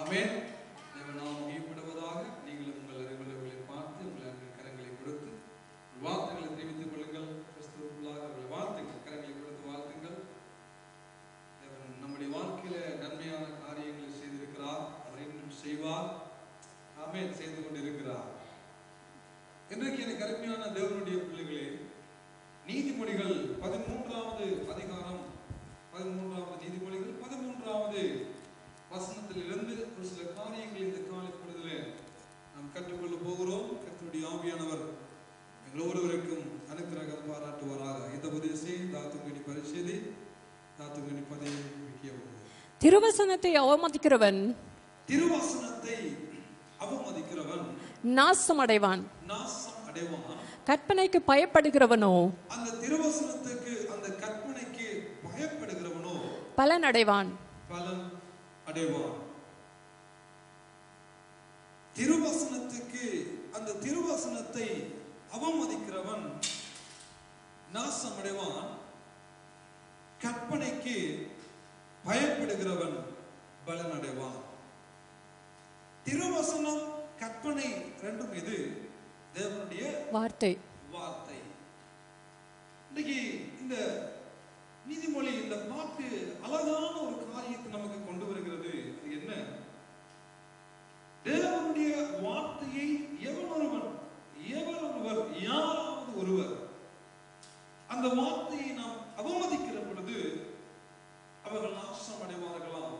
ஆமென். தேவநாமம் மகிமைப்படுவதாக. நீங்களும் உங்கள் அருகிலுள்ளவர்களை பார்த்து உங்கள் அன்பின் கரங்களை கொடுத்து வார்த்தைகளை தெரிவித்துக் கொள்ளுங்கள். கிறிஸ்துவுக்குள்ளாக உங்கள் வார்த்தைகள் கரங்களை கொடுத்து வாழ்த்துங்கள். தேவன் நம்முடைய வாழ்க்கையில நன்மையான காரியங்களை செய்திருக்கிறார். அவர் இன்னும் செய்வார். ஆமென். செய்து கொண்டிருக்கிறார். இன்றைக்கு எனக்கு அருமையான தேவனுடைய பிள்ளைகளே, நீதிமொழிகள் 13வது அதிகாரம் 13வது நீதிமொழிகள் 13வது வசனத்திலிருந்து ஒரு சில காரியங்கள் இந்த காலை பொழுதிலே நாம் கற்றுக்கொள்ள போகிறோம். கர்த்தருடைய ஆவியானவர் எங்கள் ஒருவருக்கும் அனுக்கிரகம் பாராட்டுவாராக. இந்த உபதேசத்தை தாத்துங்கனி பரிசேதி தாத்துங்கனி பதவி முக்கியம். திருவசனத்தை அவமதிக்கிறவன் நாசம் அடைவான். கற்பனைக்கு பயப்படுகிறவனோ அந்த திருவசனத்துக்கு அந்த கற்பனைக்கு பயப்படுகிறவனோ பலன் அடைவான். திருவசனத்துக்கு அந்த திருவசனத்தை அவமதிக்கிறவன் நாசம் அடைவான். கற்பனைக்கு பயப்படுகிறவன் பலன் அடைவான். திருவசனம் கற்பனை ரெண்டும் இது தேவனுடைய வார்த்தை. இன்னைக்கு இந்த நீதிமொழி இந்த பாட்டு அழகான ஒரு காரியத்தை நமக்கு கொண்டு வருகிறது. அது என்ன? தேவனுடைய வார்த்தையை எவரொருவர் யாராவது ஒருவர் அந்த வார்த்தையை நாம் அவமதிக்கிற பொழுது அவர்கள் நாசம் அடைவார்களாம்.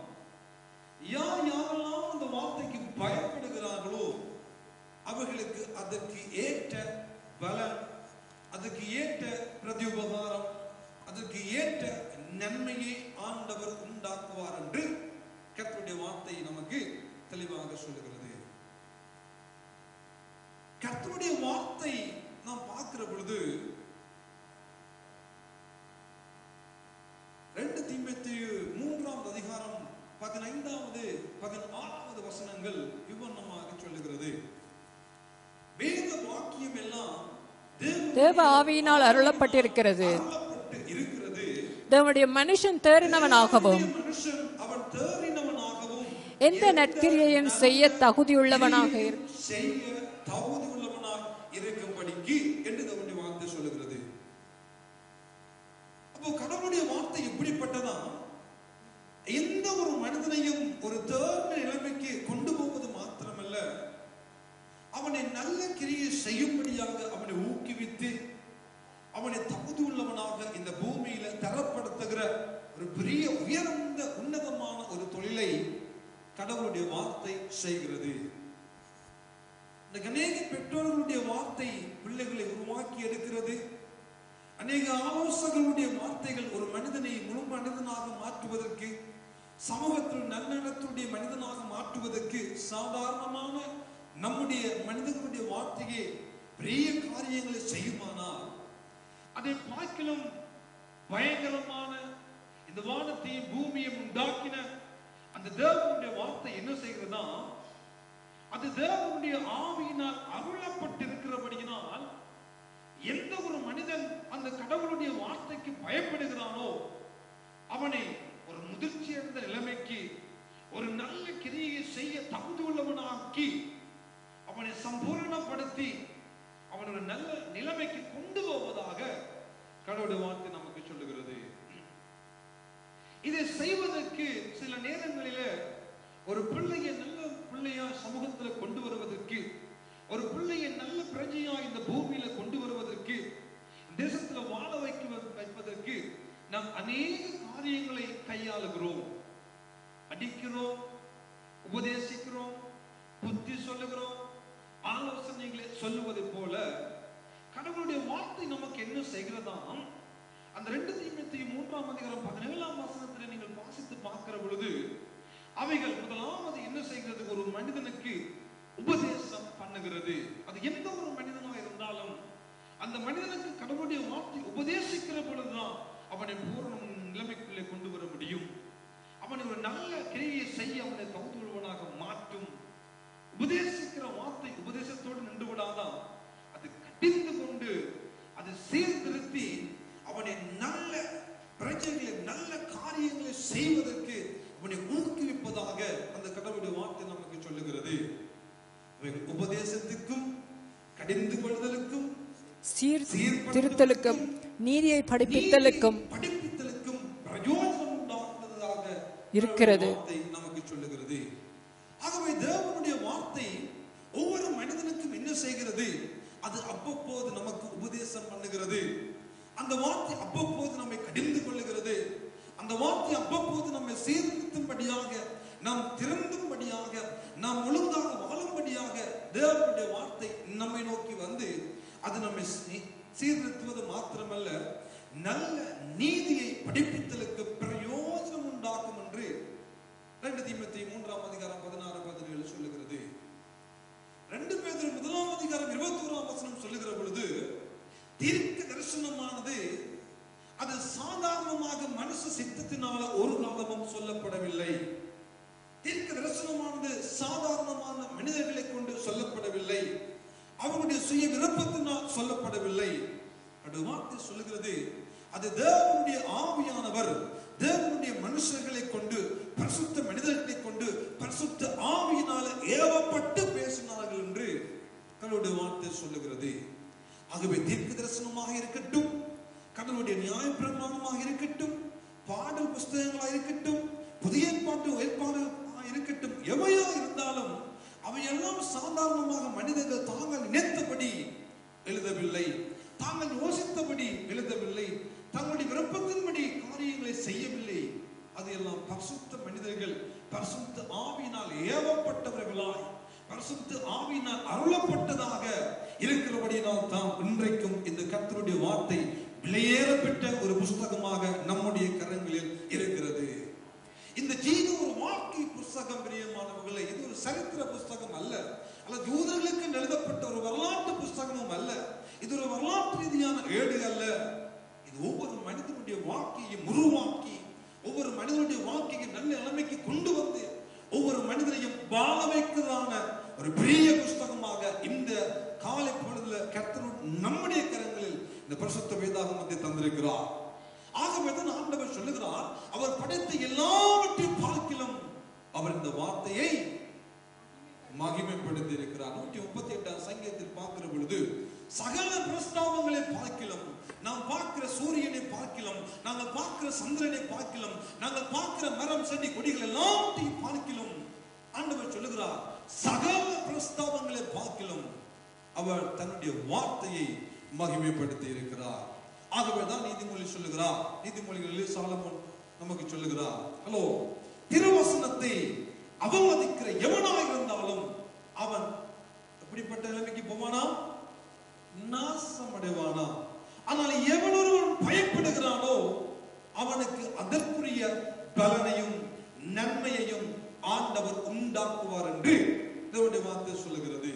யாரெல்லாம் அந்த வார்த்தைக்கு பயப்படுகிறார்களோ அவர்களுக்கு அதற்கு ஏற்ற பலன், அதற்கு ஏற்ற பிரதியுபகாரம், அதற்கு ஏற்ற நன்மையை ஆண்டவர் உண்டாக்குவார் என்று கர்த்தருடைய வார்த்தை நமக்கு தெளிவாக சொல்லுகிறது. கர்த்தருடைய வார்த்தை நாம் பார்க்கிற பொழுது 2 தீமோத்தேயு 3வது அதிகாரம் 15வது 16வது வசனங்கள் விவரணமாக சொல்லுகிறது. வேத வாக்கியம் எல்லாம் தேவ ஆவியினால் அருளப்பட்டிருக்கிறது. தேவனுடைய மனுஷன் தேறினவனாகவும் எந்த நற்கிரியையும் செய்ய தகுதியுள்ளவனாக இருக்கும்படிக்கு என்று தேவனுடைய வார்த்தை சொல்லுகிறது. அப்போ கடவுளுடைய வார்த்தை எப்படிப்பட்டதா? எந்த ஒரு மனிதனையும் ஒரு தேர்ந்த நிலைமைக்கு கொண்டு போவது மாத்திரமல்ல, அவனை நல்ல கிரியை செய்யும்படியாக அவனை ஊக்குவித்து அவனை தகுதி உள்ளவனாக இந்த பூமியில தரப்படுத்துகிற ஒரு பெரிய உயர்ந்த உன்னதமான ஒரு தொழிலை கடவுளுடைய வார்த்தை செய்கிறது. அநேக பெற்றோர்களுடைய வார்த்தை பிள்ளைகளை உருவாக்கி எடுக்கிறது. அநேக ஆலோசகர்களுடைய வார்த்தைகள் ஒரு மனிதனை முழு மனிதனாக மாற்றுவதற்கு, சமூகத்தில் நன்னடத்துடைய மனிதனாக மாற்றுவதற்கு சாதாரணமான நம்முடைய மனிதர்களுடைய வார்த்தையை பெரிய காரியங்களை செய்யுமானால், அதை பார்க்கலும் பயங்கரமான இந்த வானத்தையும் பூமியை உண்டாக்கின அந்த தேவனுடைய வார்த்தை என்ன செய்கிறதா? அது தேவனுடைய ஆவியினால் அருளப்பட்டிருக்கிறபடியினால் எந்த ஒரு மனிதன் அந்த கடவுளுடைய வார்த்தைக்கு பயப்படுகிறானோ அவனை ஒரு முதிர்ச்சியடைந்த நிலைமைக்கு, ஒரு நல்ல கிரியை செய்ய தகுதி உள்ளவனாக்கி, அவனை சம்பூர்ணப்படுத்தி அவன் ஒரு நல்ல நிலைமைக்கு கொண்டு போவதாக கடவுளுடைய வார்த்தை நமக்கு சொல்லுகிறது. இதை செய்வதற்கு சில நேரங்களில் ஒரு பிள்ளையை நல்ல பிள்ளையா சமூகத்தில் கொண்டு வருவதற்கு, ஒரு பிள்ளையை நல்ல பிரஜையா இந்த பூமியில கொண்டு வருவதற்கு, தேசத்துல வாழ வைப்பதற்கு நாம் அநேக காரியங்களை கையாளுகிறோம். அடிக்கிறோம், உபதேசிக்கிறோம், புத்தி சொல்லுகிறோம், ஆலோசனைகளை சொல்லுவது போல கடவுளுடைய வார்த்தை நமக்கு என்ன செய்கிறதா? அந்த 2 தீமோத்தேயு 3ஆம் அதிகாரம் 17ஆம் வசனத்தில் நீங்கள் வாசித்து பார்க்கிற பொழுது அவைகள் முதலாவது என்ன செய்கிறது? ஒரு மனிதனுக்கு உபதேசம் பண்ணுகிறது. அது எந்த ஒரு மனிதனாக இருந்தாலும் அந்த மனிதனுக்கு கடவுளுடைய வார்த்தை உபதேசிக்கிற பொழுதுதான் அவனை பூர்ண நிலைமைக்குள்ளே கொண்டு வர முடியும். அவனை ஒரு நல்ல கிரியை செய்ய அவனை தகுதியுள்ளவனாக மாற்றும். உபதேசிக்கிற வார்த்தை உபதேசத்தோடு நின்று விடாதான், அது கடிந்து கொண்டு அது சீர்திருத்தி அவனை நல்ல பிரஜைகளை நல்ல காரியங்களை செய்வதற்கு அவனை ஊக்குவிப்பதாக அந்த கடவுளுடைய திருத்தலுக்கும் நீதியை படிப்பித்தலுக்கும் பிரயோஜனம் உண்டாக்குவதாக இருக்கிறது. நமக்கு சொல்லுகிறது. ஆகவே தேவனுடைய வார்த்தை ஒவ்வொரு மனிதனுக்கும் என்ன செய்கிறது? அது அவ்வப்போது நமக்கு உபதேசம் பண்ணுகிறது. அந்த வார்த்தை அவ்வப்போது நம்மை கடிந்து கொள்ளுகிறது. அந்த வார்த்தை அவ்வப்போது நம்மை சீர்திருத்தும்படியாக, நாம் திறந்தும்படியாக, நாம் ஒழுங்காக வாழும்படியாக தேவனுடைய வார்த்தை நம்மை நோக்கி வந்து அது நம்மை சீர்திருத்துவது மாத்திரமல்ல, நல்ல நீதியை படிப்பித்தலுக்கு பிரயோஜனம் உண்டாக்கும் என்று 2 தீமோத்தேயு 3:16-17 சொல்லுகிறது. 2 பேதுரு 1:21 சொல்லுகிற பொழுது, தீர்க்க தரிசனமானது அது சாதாரணமாக மனுஷ சித்தத்தினால ஒரு காலமும் சொல்லப்படவில்லை. தீர்க்க தரிசனமானது சாதாரணமான மனிதர்களை கொண்டு சொல்லப்படவில்லை. அவருடைய சுய விருப்பத்தினால் சொல்லப்படவில்லை. அது வார்த்தை சொல்லுகிறது, அது தேவனுடைய ஆவியானவர் தேவனுடைய மனுஷர்களை கொண்டு, பரிசுத்த மனிதர்களை கொண்டு, பரிசுத்த ஆவியினால ஏவப்பட்டு பேசினார்கள் என்று கடவுளுடைய வார்த்தை சொல்லுகிறது. ஆகவே தீர்க்க தரிசனமாக இருக்கட்டும், கடவுளுடைய நியாய பிரமாணமாக இருக்கட்டும், பாடல் புஸ்தகங்களாக இருக்கட்டும், புதிய ஏற்பாடுகளாக இருக்கட்டும், எவையா இருந்தாலும் அவையெல்லாம் சாதாரணமாக மனிதர்கள் தாங்கள் நினைத்தபடி எழுதவில்லை, தாங்கள் யோசித்தபடி எழுதவில்லை, தங்களுடைய விருப்பத்தின்படி காரியங்களை செய்யவில்லை. அதையெல்லாம் பரிசுத்த மனிதர்கள் பரிசுத்த ஆவியினால் ஏவப்பட்டவர்களாய், பரிசுத்த ஆவியினால் அருளப்பட்டதாக இருக்கிறபடியினால் தான் இன்றைக்கும் இந்த கர்த்தருடைய வார்த்தை விலையேறப்பட்ட ஒரு புஸ்தகமாக நம்முடைய கரங்களில் இருக்கிறது. இந்த ஜீவ ஒரு வாழ்க்கை புஸ்தகம் பிரியமானவர்களே, இது ஒரு சரித்திர புஸ்தகம் அல்ல, அல்லது யூதர்களுக்கு எழுதப்பட்ட ஒரு வரலாற்று புஸ்தகமும் அல்ல, இது ஒரு வரலாற்று ரீதியான ஏடு அல்ல. இது ஒவ்வொரு மனிதனுடைய வாழ்க்கையும் உருவாக்கி, ஒவ்வொரு மனிதனுடைய வாழ்க்கையை நல்ல நிலைமைக்கு கொண்டு வந்து, ஒவ்வொரு மனிதனையும் வாழ வைக்கிறதான ஒரு பெரிய புஸ்தகமாக இந்த காலை பொழுதுல கர்த்தர் நம்முடைய கரங்களில் இந்த பரிசுத்த வேதாகமத்தை தந்திருக்கிறார். ஆகவேதான் ஆண்டவர் சொல்லுகிறார், அவர் படைத்த எல்லாவற்றையும் பார்க்கிலும் அவர் இந்த வார்த்தையை மகிமைப்படுத்தி இருக்கிறார். 138 சங்கீதத்தில் பார்க்கிற பொழுது, சகல பிரஸ்தாபங்களை பார்க்கிலும், நாம் பார்க்கிற சூரியனை பார்க்கிலும், நாங்கள் பார்க்கிற சந்திரனை பார்க்கிலும், நாங்கள் பார்க்கிற மரம் செடி கொடிகள் எல்லாத்தையும் பார்க்கிலும் ஆண்டவர் சொல்லுகிறார், சகல பிரஸ்தாபங்களை பார்க்கிலும் அவர் தன்னுடைய வார்த்தையை மகிமைப்படுத்தி இருக்கிறார். ஆகவேதான் நீதிமொழி சொல்லுகிறார், நீதிமொழிகளில் சாலமோன் நமக்கு சொல்லுகிறார், ஹலோ, திருவசனத்தை அவமதிக்கிற எவனாக இருந்தாலும் அவன் எப்படிப்பட்ட நிலைமைக்கு போவானா? நாசம் அடைவானா. ஆனால் எவனொருவன் பயப்படுகிறானோ அவனுக்கு அதற்குரிய பலனையும் நன்மையையும் ஆண்டவர் உண்டாக்குவார் என்று தேவனுடைய வார்த்தை சொல்லுகிறது.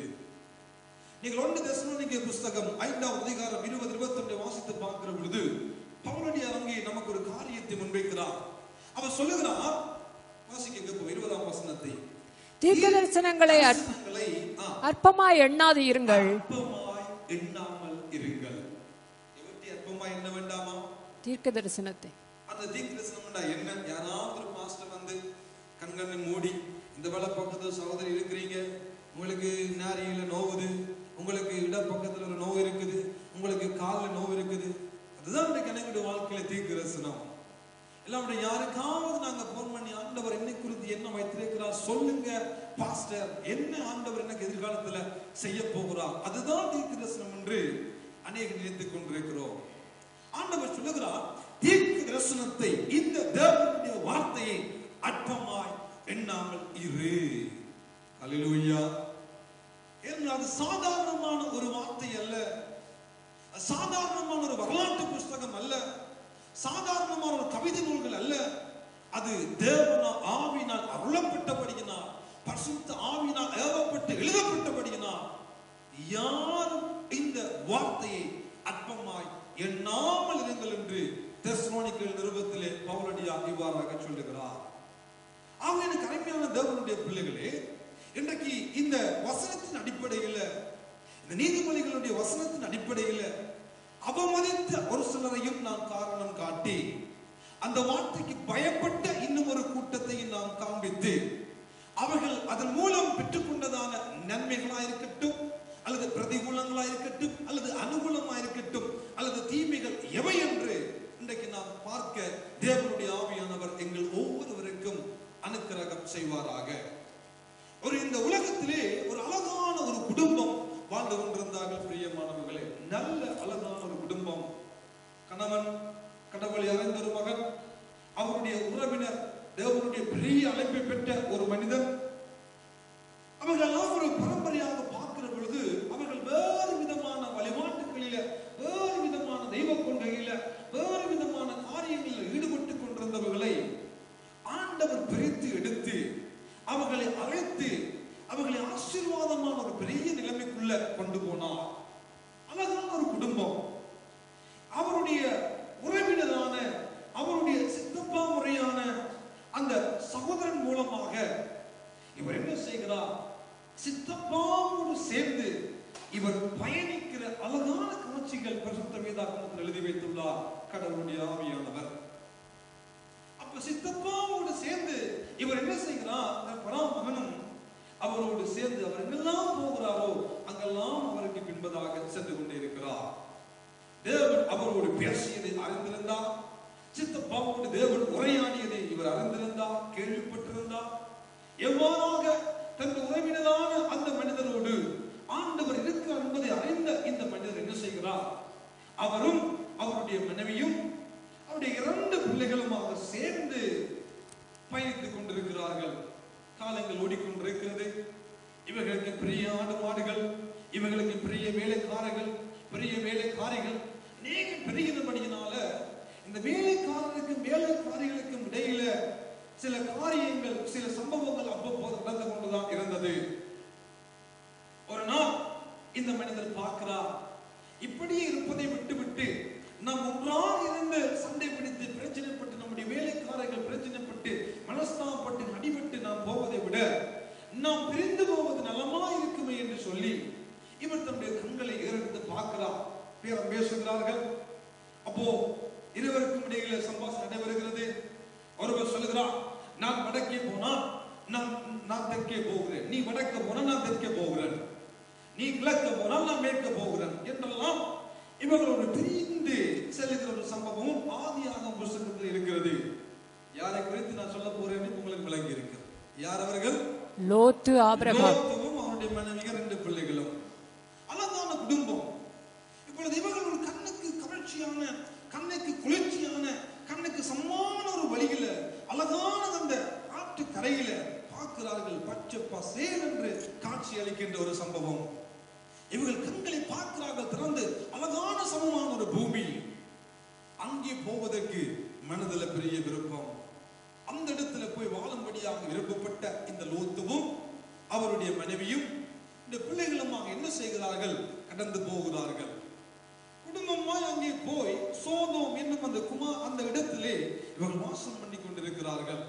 நீங்கள் 1 தெசலோனிக்கே புஸ்தகம் 5:20-21 வாசித்து பார்க்கிற பொழுது பவுலடியார் அங்கே நமக்கு ஒரு காரியத்தை முன்வைக்கிறார். அவர் சொல்லுகிறார், வாசிக்க 20ஆம் வசனத்தை, தீர்க்கதரிசனங்களை அற்பமாய் எண்ணாது இருங்கள். அற்பமாய் எண்ணாமல் இருங்கள். எவற்றை அற்பமாய் எண்ண வேண்டாமா? தீர்க்கதரிசனத்தை. அந்த தீர்க்கதரிசனம்னா என்ன? யாராவது ஒரு பாஸ்டர் வந்து கண்கண்ணை மூடி, இந்த வல பக்கத்துல சகோதரி இருக்கிறீங்க, உங்களுக்கு நாரியில நோவுது, உங்களுக்கு இடப்பக்கத்துல ஒரு நோவு இருக்குது, உங்களுக்கு காலில் நோவு இருக்குது, அதுதான் இன்றைக்கு வாழ்க்கையில தீர்க்கதரிசனம். எல்லாம் யாருக்காவது நாங்க போன் பண்ணி, ஆண்டவர் என்னை குறித்து என்ன வைத்திருக்கிறார் சொல்லுங்க பாஸ்டர், என்ன ஆண்டவர் எனக்கு எதிர்காலத்துல செய்ய போகிறார், அதுதான் தீர்க்கதரிசனம் என்று அநேகர் நினைத்துக் கொண்டிருக்கிறோம். ஆண்டவர் சொல்லுகிறார், தீர்க்கதரிசனத்தை, இந்த தேவனுடைய வார்த்தையை அற்பமாய் எண்ணாமல் இரு. அல்லேலூயா. ஏன்னா அது சாதாரணமான ஒரு வார்த்தை அல்ல, சாதாரணமான ஒரு வரலாற்று புஸ்தகம் அல்ல, சாதாரணமான ஒரு கவிதை நூல்கள் அல்ல. அது தேவனா ஆவியினால் அருளப்பட்டபடியினால், பரிசுத்த ஆவியினால் ஏவப்பட்டு எழுதப்பட்டபடியினால் யாரும் இந்த வார்த்தையை அற்பமாய் எண்ணாமல் இருங்கள் என்று தெசலோனிக்கேயர் நிருபத்திலே பவுலடியார் இவ்வாறாக சொல்லுகிறார். ஆக எனக்கு அருமையான தேவனுடைய பிள்ளைகளே, இன்றைக்கு இந்த வசனத்தின் அடிப்படையில், இந்த நீதிமொழிகளுடைய வசனத்தின் அடிப்படையில் அவமதித்த ஒரு சிலரையும் நாம் காரணம் காட்டி, அந்த வார்த்தைக்கு பயப்பட்ட இன்னும் ஒரு கூட்டத்தையும் நாம் காண்பித்து, அவர்கள் அதன் மூலம் பெற்றுக்கொண்டதான நன்மைகளாயிருக்கட்டும், அல்லது பிரதிகூலங்களாயிருக்கட்டும், அல்லது அனுகூலமாயிருக்கட்டும், அல்லது இன்றைக்கு நாம் பார்க்க தேவனுடைய ஆவியானவர் எங்கள் ஒவ்வொருவருக்கும் அனுக்கிரகம் செய்வாராக. இந்த உலகத்திலே ஒரு அழகான ஒரு குடும்பம் வாழ்ந்து கொண்டிருந்தார்கள் பிரியமானவர்களே. நல்ல அழகான ஒரு குடும்பம். கணவன், கடவுளை அறிந்த ஒரு மகன், அவருடைய உறவினர், தேவனுடைய பெரிய அழைப்பை பெற்ற ஒரு மனிதன். அவர்கள் எல்லாம் ஒரு பரம்பரையாக பார்க்கிற பொழுது அவர்கள் வேறு விதமான வழிபாட்டுகளில, வேறு விதமான தெய்வ கொள்கையில, வேறு விதமான காரியங்களில் ஈடுபட்டுக் கொண்டிருந்தவர்களை ஆண்டவர் பிரித்து எடுத்து அவர்களை அழைத்து அவர்களை ஆசீர்வாதமான ஒரு பெரிய நிலைமைக்குள்ள கொண்டு போனார். அழகான ஒரு குடும்பம். அவருடைய உறவினரான, அவருடைய சித்தப்பா முறையான அந்த சகோதரன் மூலமாக இவர் என்ன செய்கிறார்? சித்தப்பாவோடு சேர்ந்து இவர் பயணிக்கிற அழகான காட்சிகள் பரிசுத்த வேதாகமத்தில் எழுதி வைத்துள்ளார் கடவுளுடைய ஆவியானவர். அப்ப சித்தப்பாவோடு சேர்ந்து இவர் என்ன செய்கிறார்? பராமகனும் அவரோடு சேர்ந்து அவர் எங்கெல்லாம் போகிறாரோ அங்கெல்லாம் அவருக்கு பின்பதாக சென்று கொண்டே இருக்கிறார். தேவன் அவரோடு பேசியதை அறிந்திருந்தார். சித்தப்பாவோடு தேவன் உரையாடியதை இவர் அறிந்திருந்தார், கேள்விப்பட்டிருந்தார். எவ்வாறாக தன் உறவினரான அந்த மனிதரோடு ஆண்டவர் இருக்கிறார் என்பதை அறிந்த இந்த மனிதர் என்ன செய்கிறார்? அவரும் அவருடைய மனைவியும் அவருடைய 2 பிள்ளைகளுமாக சேர்ந்து பயணித்துக் கொண்டிருக்கிறார்கள். காலங்கள் ஓடிக்கொண்டிருக்கிறது. இவர்களுக்கு பெரிய ஆடு மாடுகள், இவர்களுக்கு பெரிய வேலைக்காரர்கள், பெரிய வேலைக்காரிகள் அநேக பெருகினபடியினால இந்த வேலைக்காரருக்கும் வேலைக்காரிகளுக்கும் இடையில சில காரியங்கள், சில சம்பவங்கள் அவ்வப்போது நடந்து கொண்டுதான் இருந்தது. ஒரு நாள் இந்த மனிதர் பார்க்கிறார், இப்படியே இருப்பதை விட்டுவிட்டு நாம் ஒன்றாக இருந்து சண்டை பிடித்து பிரச்சனைப்பட்டு நம்முடைய வேலைக்காரர்கள் பிரச்சனைப்பட்டு மனஸ்தாபப்பட்டு அடிபட்டு நாம் போவதை விட நாம் பிரிந்து போவது நலமா இருக்குமே என்று சொல்லி இவர் தன்னுடைய கண்களை ஏறெடுத்து பார்க்கிறார். பேரம் பேசுகிறார்கள். அப்போ இருவருக்கும் இடையில சம்பாஷணை நடைபெறுகிறது. ஒருவர் சொல்லுகிறார், நான் வடக்கே போனால் நான் தெற்கே போகிறேன், நீ வடக்க போனால் நான் தெற்கே போகிறேன், நீ கிழக்க போனால் நான் மேற்க போகிறேன் என்றெல்லாம் இவர்களோடு பிரிந்து செல்லுகிற ஒரு சம்பவமும் ஆதியாகம புத்தகத்தில் இருக்கிறது. யாரை குறித்து நான் சொல்ல போறேன்னு உங்களுக்கு விளங்கி இருக்கு. யார் அவர்கள்? லோத்து, ஆபிரகாம். லோத்துவும் அவருடைய மனைவிகள் 2 பிள்ளைகளும். அழகான குடும்பம். இப்பொழுது இவர்கள் ஒரு கண்ணுக்கு கவர்ச்சியான, கண்ணுக்கு குளிர்ச்சியான, கண்ணுக்கு சமமான ஒரு வழியில அழகான அந்த ஆற்று கரையில பார்க்கிறார்கள். பச்சை பசேல் என்று காட்சி அளிக்கின்ற ஒரு சம்பவம். இவர்கள் கண்களை பார்க்கிறார்கள் திறந்து, அழகான சமமான ஒரு பூமி. அங்கே போவதற்கு மனதில் பெரிய விருப்பம். அந்த இடத்துல போய் வாழும்படியாக விருப்பப்பட்ட இந்த லோத்துவும் அவருடைய மனைவியும் இந்த பிள்ளைகளுமாக என்ன செய்கிறார்கள்? கடந்து போகிறார்கள். குடும்பமாய் அங்கே போய் சோதோம் என்னும் அந்த இடத்திலே இவர்கள் வாசம் பண்ணி கொண்டிருக்கிறார்கள்.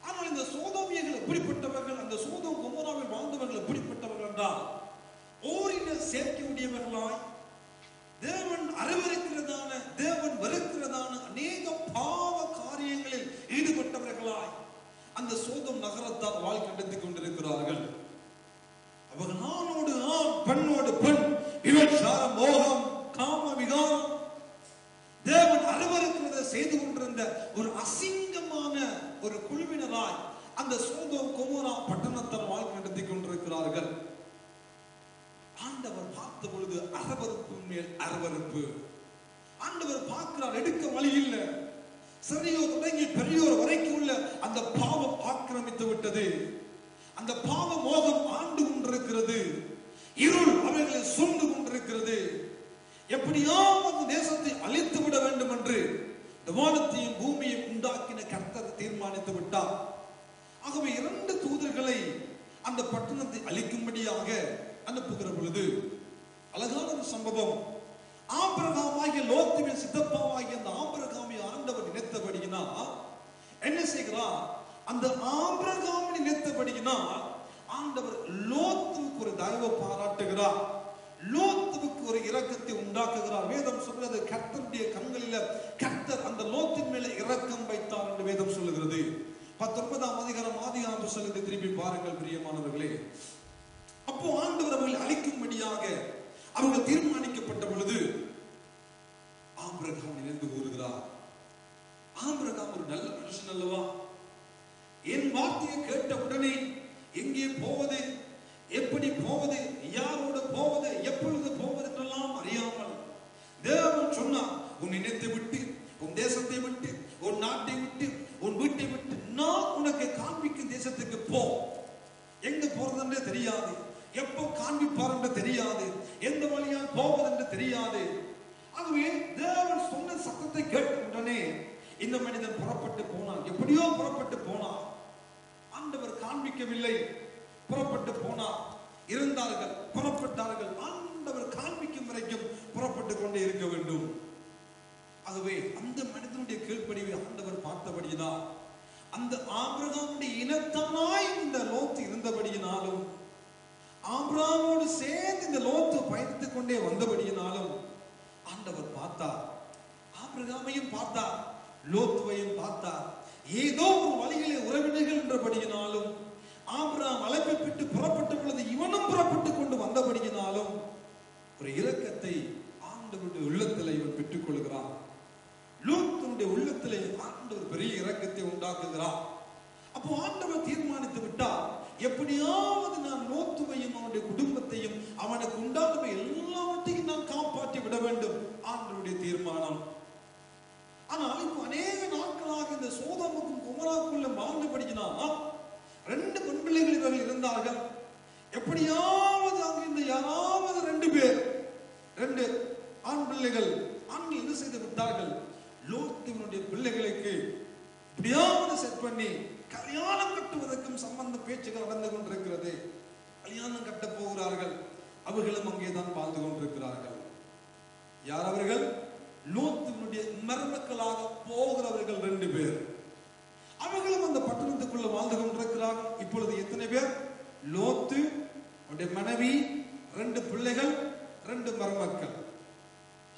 ஆனால் இந்த சோதோமியர்கள் எப்படிப்பட்டவர்கள்? அந்த சோதோம் கொமோராவில் வாழ்ந்தவர்கள் எப்படிப்பட்டவர்கள் என்றால், ஓரின சேர்க்கை உடையவர்களாய், தேவன் அருவருக்கிறதான, தேவன் வெறுக்கிறதான அநேக பாவ காரியங்களில் ஈடுபட்டவர்களாய் அந்த சோதம் நகரத்தால் வாழ்க்கை நடத்தி கொண்டிருக்கிறார்கள். அவர்கள் ஆணோடு ஆண், பெண்ணோடு பெண், விபச்சார மோகம், காம விகாரம், தேவன் அருவருக்கிறதை செய்து கொண்டிருந்த ஒரு அசிங்கமான ஒரு குழுவினராய் அந்த சோதோம் கொமோரா பட்டணத்தால் வாழ்க்கை நடத்தி கொண்டிருக்கிறார்கள். ஆண்டவர் பார்த்த பொழுது அருவருப்பு மேல் அருவருப்பு. ஆண்டவர் பார்க்கிறார், எடுக்க வழி இல்லை. சிறியோர் தொடங்கி பெரியோர் வரைக்கும் உள்ள அந்த பாவம் ஆக்கிரமித்து விட்டது. அந்த பாவ மோகம் ஆண்டு கொண்டிருக்கிறது. இருள் அவர்களை சூழ்ந்து கொண்டிருக்கிறது. எப்படியாவது தேசத்தை அழித்து விட வேண்டும் என்று வானத்தையும் பூமியையும் உண்டாக்கின கர்த்தர் தீர்மானித்து விட்டார். ஆகவே 2 தூதர்களை அந்த பட்டணத்தை அழிக்கும்படியாக அனுப்புகிற பொழுது அழகான ஒரு சம்பவம். ஆபிரகாமாகிய லோத்துவின் சித்தப்பாவாகிய அந்த ஆபிரகாமை ஆண்டவர் நினைத்தபடியினா என்ன செய்கிறார்? அந்த ஆபிரகாமை நினைத்தபடியினா ஆண்டவர் லோத்துவுக்கு ஒரு தயவு பாராட்டுகிறார். லோத்துவுக்கு ஒரு இரக்கத்தை உண்டாக்குகிறார். வேதம் சொல்றது, கர்த்தருடைய கண்களில கர்த்தர் அந்த லோத்தின் மேல இரக்கம் வைத்தார் என்று வேதம் சொல்லுகிறது. 19ஆம் அதிகாரம் ஆதியாகம புத்தகத்தை திருப்பி பாருங்கள் பிரியமானவர்களே. அப்போ ஆண்டவர் அவர்களை அழிக்கும்படியாக அவர்கள் தீர்மானிக்கப்பட்ட பொழுது ஆபிரகாம் நினைந்து கூறுகிறார். ஆபிரகாம் ஒரு நல்ல மனுஷன் அல்லவா? என் வார்த்தையை கேட்ட உடனே எங்கே போவது, எப்படி போவது, யாரோடு போவது, எப்பொழுது போவது என்றெல்லாம் அறியாமல் தேவன் சொன்னார், உன் இனத்தை விட்டு, உன் தேசத்தை விட்டு, உன் நாட்டை விட்டு, உன் வீட்டை விட்டு நான் உனக்கு காண்பிக்கும் தேசத்துக்கு போ. எங்க போறது என்று தெரியாது, எப்போ காண்பிப்பார் என்று தெரியாது, எந்த வழியால் போவது என்று தெரியாது. ஆகவே தேவன் சொன்ன சத்தத்தை கேட்ட உடனே இந்த மனிதன் புறப்பட்டு போனான். எப்படியோ புறப்பட்டு போனான். ஆண்டவர் காண்பிக்கவில்லை, புறப்பட்டு போனார். இருந்தார்கள், புறப்பட்டார்கள். ஆண்டவர் காண்பிக்கும் வரைக்கும் புறப்பட்டு கொண்டே இருக்க வேண்டும். ஆகவே அந்த மனிதனுடைய கீழ்ப்படிவை ஆண்டவர் பார்த்தபடியினால், அந்த ஆபிரகாமுடைய இனத்தானாய் இந்த லோத்து இருந்தபடியினாலும், ஆபிரகாமோடு சேர்ந்து இந்த லோத்து பயணித்துக் கொண்டே வந்தபடியினாலும் ஆண்டவர் பார்த்தார். ஆபிரகாமையும் பார்த்தார், லோத்துவையும் பார்த்தார். ஏதோ ஒரு வழியிலே உறவினர்கள் என்றபடியினாலும், ஆபிரகாம் அழைப்பை பெற்று புறப்பட்ட பொழுது இவனும் புறப்பட்டு கொண்டு வந்தபடியினாலும் ஒரு இரக்கத்தை ஆண்டவருடைய உள்ளத்திலே இவன் பெற்றுக் கொள்கிறான். லோத்துடைய உள்ளத்திலே ஆண்டவர் பெரிய இரக்கத்தை உண்டாக்குகிறார். அப்போ ஆண்டவர் தீர்மானித்து விட்டார், எப்படியாவது நான் லோத்துவையும் அவனுடைய குடும்பத்தையும் அவனுக்கு உண்டானவை எல்லாவற்றையும் நான் காப்பாற்றி விட வேண்டும். ஆண்டவருடைய தீர்மானம். ஆனால் இப்போ அநேக நாட்களாக இந்த சோதோமுக்கும் குமோராவுக்குள்ள வாழ்ந்தபடியினால் 2 பெண் பிள்ளைகள் இவர்கள் இருந்தார்கள். எப்படியாவது அங்கிருந்து யாராவது 2 பேர், 2 ஆண் பிள்ளைகள் ஆண்கள் என்ன செய்து விட்டார்கள், லோத்துவினுடைய பிள்ளைகளுக்கு எப்படியாவது செட் பண்ணி கல்யாணம் கட்டுவதற்கும் சம்பந்த பேச்சுகள் நடந்து கொண்டிருக்கிறது. கல்யாணம் கட்ட போகிறார்கள். அவர்களும் அங்கேதான் வாழ்ந்து கொண்டிருக்கிறார்கள். யார் அவர்கள்? லோத்துவினுடைய மருமக்களாக போகிறவர்கள் 2 பேர். அவர்களும் அந்த பட்டணத்துக்குள்ள வாழ்ந்து கொண்டிருக்கிறார்கள். இப்பொழுது எத்தனை பேர்? லோத்து, அவருடைய மனைவி, 2 பிள்ளைகள், 2 மருமக்கள்.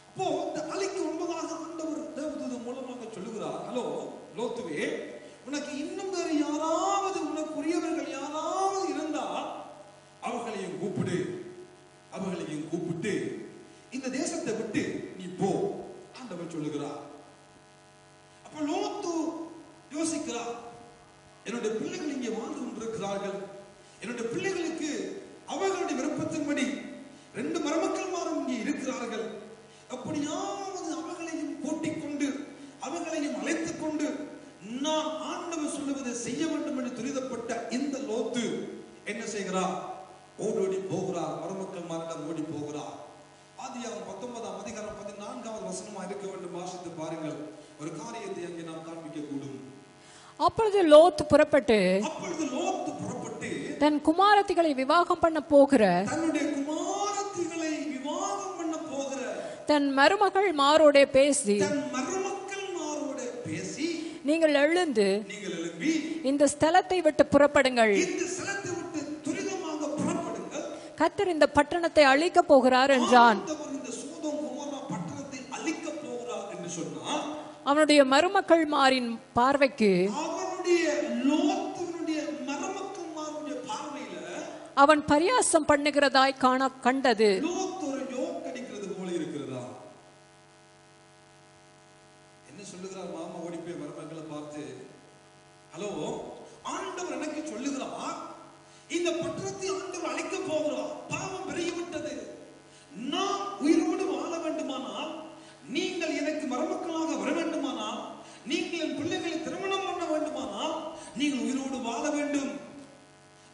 அப்போ இந்த அலைக்கு ஒன்பதாக ஆண்டவர் தேவதூதன் மூலமாக சொல்லுகிறார், ஹலோ லோத்துவே, உனக்கு இன்னும் வேறு யாராவது உனக்குரியவர்கள் யாராவது இருந்தால் அவர்களையும் கூப்பிடு, அவர்களையும் கூப்பிட்டு இந்த தேசத்தை விட்டு நீ போ. ஆண்டவர் சொல்லுகிறார். அப்ப லோத்து யோசிக்கிறார், என்னுடைய பிள்ளைகள் இங்கே வாழ்ந்து கொண்டிருக்கிறார்கள். என்னுடைய பிள்ளைகளுக்கு அவர்களுடைய விருப்பத்தின்படி 2 மருமக்கள்மாரும் இங்கே இருக்கிறார்கள். அப்படியாவது அவர்களையும் கூட்டிக் கொண்டு அவர்களையும் அழைத்துக் கொண்டு நான் ஆண்டவர் சொல்லுவதை செய்ய வேண்டும் என்று துரிதப்பட்ட இந்த லோத்து என்ன செய்கிறார்? ஓடோடி போகிறார். மருமக்கள்மாரிடம் ஓடி போகிறார். ஆதியாகமம் 19ஆம் அதிகாரம் 14வது வசனமா இருக்க வேண்டும். வாசித்து பாருங்கள். ஒரு காரியத்தை அங்கே நாம் காண்பிக்க கூடும். அப்பொழுது லோத்து புறப்பட்டு தன் குமாரத்திகளை விவாகம் பண்ண போகிற, தன்னுடைய குமாரத்திகளை விவாகம் பண்ண போகிற தன் மருமகள் மாரோட பேசி, நீங்கள் எழுந்து இந்த ஸ்தலத்தை விட்டு புறப்படுங்கள், கர்த்தர் இந்த பட்டணத்தை அழிக்க போகிறார் என்றான். அவனுடைய மருமக்கள் மாரின் பார்வைக்கு அவன் பரியாசம் பண்ணுகிறதாய் கண்டது. என்ன சொல்லுகிறார்? மாமா ஓடி போய் மருமக்களை பார்த்து, ஹலோ, ஆண்டவர் எனக்கு சொல்லுகிறார், இந்த பட்டணத்தை ஆண்டவர் அழிக்க போகிறார். பாவம் பெருகிவிட்டது. நான் உயிரோடு வாழ வேண்டுமானால், நீங்கள் எனக்கு மருமக்களாக வர வேண்டுமானால், நீங்கள் என் பிள்ளைகளை திருமணம் பண்ண வேண்டுமானால் நீங்கள் உயிரோடு வாழ வேண்டும்.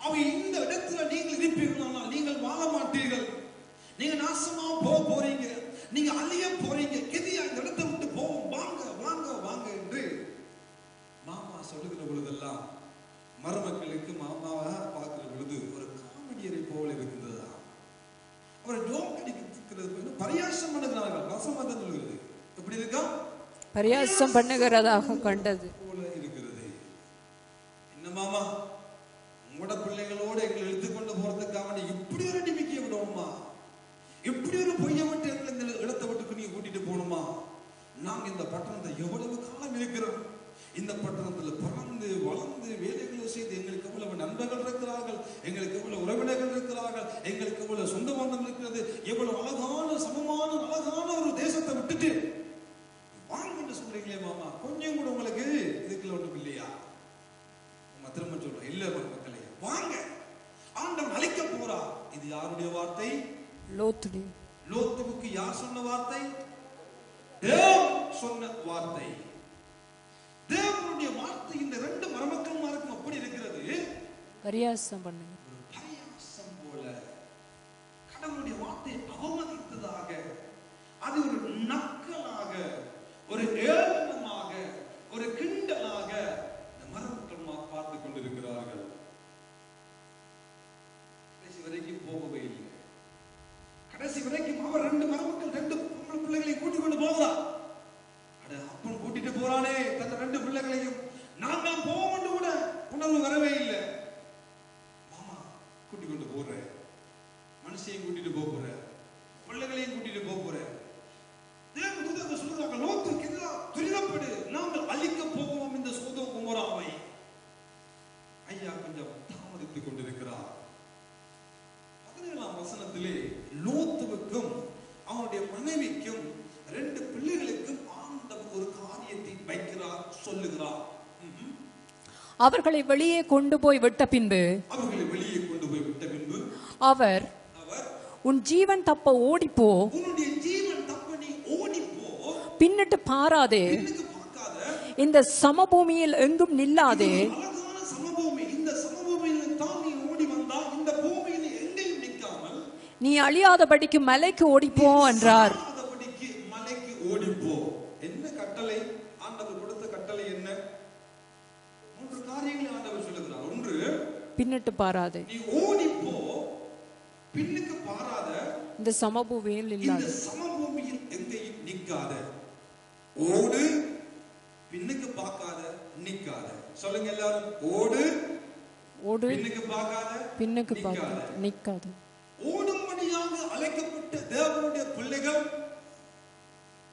அவை இந்த இடத்துல நீங்கள் இருப்பீர்களானால் நீங்கள் வாழ மாட்டீர்கள். நீங்க நாசமா போறீங்க, நீங்க அழிய போறீங்க. கெதியா இந்த இடத்தை விட்டு போவோம், வாங்க வாங்க வாங்க என்று மாமா சொல்லுகிற பொழுதெல்லாம் மருமக்களுக்கு மாமாவை பார்க்கிற பொழுது ஒரு காமெடியரை போல இருந்ததா, அவரை ஜோக் அடிக்கிறது, பரியாசம் பண்ணுகிறார்கள். வசமதம் சொல்கிறது எப்படி இருக்கா? பரியாசம் பண்ணுகிறதாக கண்டது போல இருக்கிறது. என்ன மாமா, உங்களோட பிள்ளைகளோடு எங்களை இழுத்துக்கொண்டு போறதுக்காக இப்படி ஒரு நம்பிக்கையை விடணுமா? இப்படி ஒரு பொய்யை விட்டு எங்களை இந்த இடத்தை விட்டு நீங்க கூட்டிட்டு போகணுமா? நாங்க இந்த பட்டணத்தை எவ்வளவு காலம் இருக்கிறோம். இந்த பட்டணத்தில் பிறந்து வளர்ந்து வேலைகளை செய்து எங்களுக்கு எவ்வளவு நண்பர்கள் இருக்கிறார்கள், எங்களுக்கு எவ்வளவு உறவினர்கள் இருக்கிறார்கள், எங்களுக்கு எவ்வளவு சொந்த பந்தம் இருக்கிறது, எவ்வளவு அழகான சமமான அழகான ஒரு தேசத்தை விட்டுட்டு இல்ல மக்களே, வாங்க, ஆண்டவன் அழிக்க போறார். இது யாருடைய வார்த்தை? லோத்துடைய. லோத்துவுக்கு யார் சொன்ன வார்த்தை? தேவன் சொன்ன வார்த்தை. தேவனுடைய வார்த்தை இந்த ரெண்டு மருமக்கள்மாருக்கும் அப்படி இருக்கிறது. பரியாசம் பண்ணுங்க. பரியாசம் போல கடவுளுடைய வார்த்தையை அவமதித்ததாக, அது ஒரு நக்கலாக, ஒரு ஏளனமாக, ஒரு கிண்டலாக இந்த மருமக்கள்மார் பார்த்து கொண்டிருக்கிறார்கள். கடைசி வரைக்கும் போகவே இல்லை. கடைசி வரைக்கும் அவர் ரெண்டு மருமக்கள், ரெண்டு பிள்ளைகளை கூட்டிக் கொண்டு போகிறார். அப்பன் கூட்டிட்டு போறானே தன் ரெண்டு பிள்ளைகளையும், நான் தான் போவோம் கூட உணர்வு வரவே இல்லை. மாமா கூட்டிக் கொண்டு போற, மனுஷையும் கூட்டிட்டு போற, பிள்ளைகளையும் கூட்டிட்டு போற. தேவதூதர்கள் சொல்றாங்க, லோத்துக்கு எதிராக துரிதப்படு, நாங்கள் அழிக்க போகிறோம் இந்த சோதோம் குமோராவை. ஐயா கொஞ்சம் தாமதித்துக் கொண்டிருக்கிறார். 17ஆம் வசனத்திலே லோத்துவுக்கும் அவனுடைய மனைவிக்கும் ரெண்டு பிள்ளைகளுக்கும் ஆண்டவர் ஒரு காரியத்தை வைக்கிறார், சொல்லுகிறார். அவர்களை வெளியே கொண்டு போய் விட்ட பின்பு அவர் உன் ஜீவன் தப்ப ஓடிப்போ, உன்னுடைய ஜீவன் தப்ப நீ ஓடிப்போ, பின்னிட்டு பாராதே, இந்த சமபூமியில் எங்கும் நில்லாதே, சமபூமி, இந்த சமபூமியில் தான் நீ ஓடி வந்தா இந்த பூமியில் எங்கேயும் நிற்காமல் நீ அழியாதபடிக்கு மலைக்கு ஓடிப்போ என்றார். மலைக்கு ஓடிப்போ. என்ன கட்டளை? ஆண்டவர் கொடுத்த கட்டளை என்ன? 3 காரியங்களை ஆண்டவர் சொல்லுகிறார். ஒன்று, பின்னிட்டு பாராதே, நீ ஓடிப்போ, பின்னுக்கு பாராத, இந்த சமபூமியில் இல்லாத, இந்த சமபூமியில் எங்கேயும் நிக்காத. ஓடு, பின்னுக்கு பார்க்காத, நிக்காத. சொல்லுங்க எல்லாரும், ஓடு, ஓடு, பின்னுக்கு பார்க்காத, பின்னுக்கு பார்க்காத, நிக்காத. ஓடும்படியாக அழைக்கப்பட்ட தேவனுடைய பிள்ளைகள்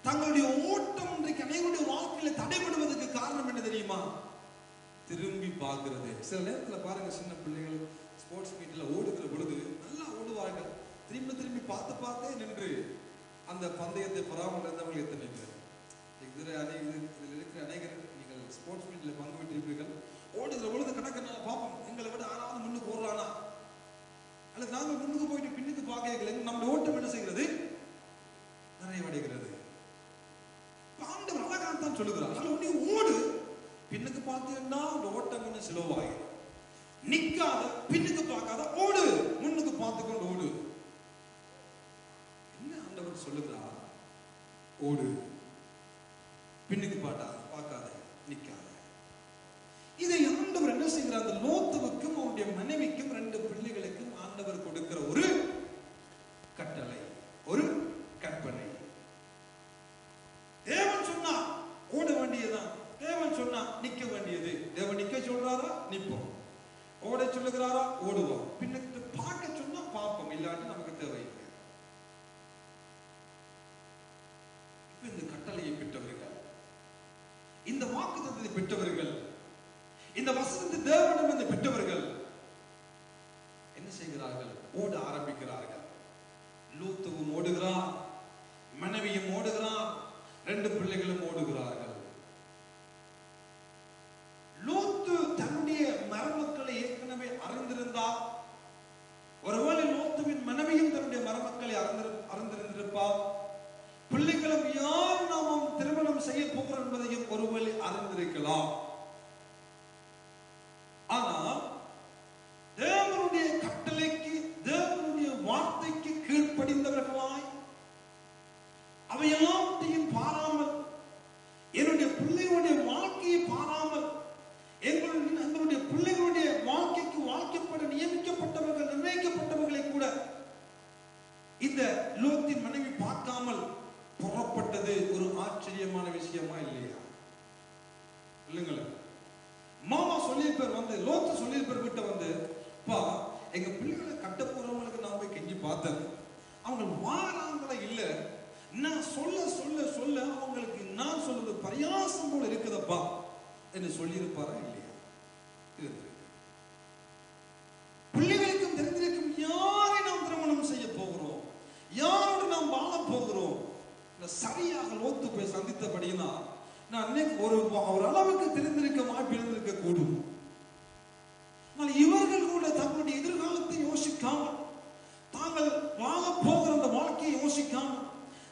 தங்களுடைய ஓட்டம் இன்றைக்கு அனைவருடைய வாழ்க்கையில தடைபடுவதற்கு காரணம் என்ன தெரியுமா? திரும்பி பார்க்கிறது. சில நேரத்துல பாருங்க, சின்ன பிள்ளைகள் ஸ்போர்ட்ஸ் மீட்ல ஓடுகிற பொழுது நல்லா ஓடுவார்கள். திரும்பி திரும்பி பார்த்தே நின்று அந்த பந்தயத்தை பராமல் இருந்தவர்கள் எத்தனை பேர்? இதில் இருக்கிற அநேகர் நீங்கள் ஸ்போர்ட்ஸ் மீட்ல பங்கு பெற்றிருப்பீர்கள். ஓடுகிற பொழுது கணக்கு பார்ப்போம், எங்களை விட யாராவது முன்னுக்கு ஓடுறானா, அல்லது நாங்கள் முன்னுக்கு போயிட்டு பின்னுக்கு பார்க்கல, நம்முடைய ஓட்டம் என்ன செய்கிறது? நிறைவடைகிறது. ஆண்டவர் அழகாக தான் சொல்லுகிறார், நீ ஓடு, பின்னுக்கு பார்த்தீங்கன்னா அந்த ஓட்டம் கொஞ்சம் சிலவாகும். நிக்காத, பின்னுக்கு பார்க்காத, ஓடு, முன்னுக்கு பார்த்து கொண்டு ஓடு. என்ன ஆண்டவர் சொல்லுகிறார்? ஓடு, பின்னுக்கு பார்க்காத, நிக்காத. இதை ஆண்டவர் என்ன செய்கிறார்? அந்த லோத்துவுக்கும் அவருடைய மனைவிக்கும் 2 பிள்ளைகளுக்கும் ஆண்டவர் கொடுக்கிற ஒரு கட்டளை, ஒரு கற்பனை. தேவன் சொன்னா ஓட வேண்டியதுதான், தேவன் சொன்னா நிக்க வேண்டியது. தேவன் நிக்க சொல்றாரா, நிப்போம். ஓட சொல்லுகிறாரா, ஓடுவோம். பின்னுக்கு பார்க்க சொன்னா பார்ப்போம், இல்லாட்டி நமக்கு தேவையில்லை. இப்ப இந்த கட்டளையை பெற்றவர்கள், இந்த வாக்குத்தத்தத்தை பெற்றவர்கள், இந்த வசனத்தை தேவனிடமிருந்து பெற்றவர்கள் என்ன செய்கிறார்கள்? ஓட ஆரம்பிக்கிறார்கள். லோத்துவும் ஓடுகிறார், மனைவியும் ஓடுகிறார், 2 பிள்ளைகளும் ஓடுகிறார்கள். லோத்து தன்னுடைய மருமக்களை ஏற்கனவே அறிந்திருந்தார். ஒருவேளை லோத்துவின் மனைவியும் தன்னுடைய மருமக்களை அறிந்திருந்திருப்பார். பிள்ளைகளும் யார் நாம் திருமணம் செய்ய போகிறோம் என்பதையும் ஒருவேளை அறிந்திருக்கலாம். ஆனால் தேவனுடைய கட்டளைக்கு, தேவனுடைய வார்த்தைக்கு கீழ்ப்படிந்தவர்களாய் அவையெல்லாவற்றையும் பாராமல், என்னுடைய பிள்ளைகளுடைய வாழ்க்கையை பாராமல், எங்களுடைய பிள்ளைகளுடைய வாழ்க்கைக்கு வாழ்க்கைப்பட நியமிக்கப்பட்டவர்கள், நிர்ணயிக்கப்பட்டவர்களை கூட இந்த லோத்தின் மனைவி பார்க்காமல் புறப்பட்டது ஒரு ஆச்சரியமான விஷயமா இல்லையா? இல்லைங்களா? மாமா சொல்லியிருப்பார், வந்து லோத்து சொல்லியிருப்பார் வீட்டை வந்து, பா எங்க பிள்ளைகளை கட்ட போறவங்களுக்கு நான் போய் கெஞ்சி பார்த்தேன், அவங்க வாராங்களா இல்ல, நான் சொல்ல சொல்ல சொல்ல அவங்களுக்கு நான் சொல்றது பரியாசம் போல இருக்குதப்பா என்று சொல்லியிருப்பாரா இல்லையா? பிள்ளைகளுக்கும் தெரிந்திருக்கும் யாரை நாம் திருமணம் செய்ய போகிறோம், யாரோடு நாம் வாழ போகிறோம். சரியாக லோத்து போய் சந்தித்தபடினா நான் ஒரு அளவுக்கு தெரிந்திருக்க வாய்ப்பு இருந்திருக்க கூடும். இவர்கள் கூட தங்களுடைய எதிர்காலத்தை யோசிக்காமல், தாங்கள் வாழ போகிற அந்த வாழ்க்கையை யோசிக்காமல்,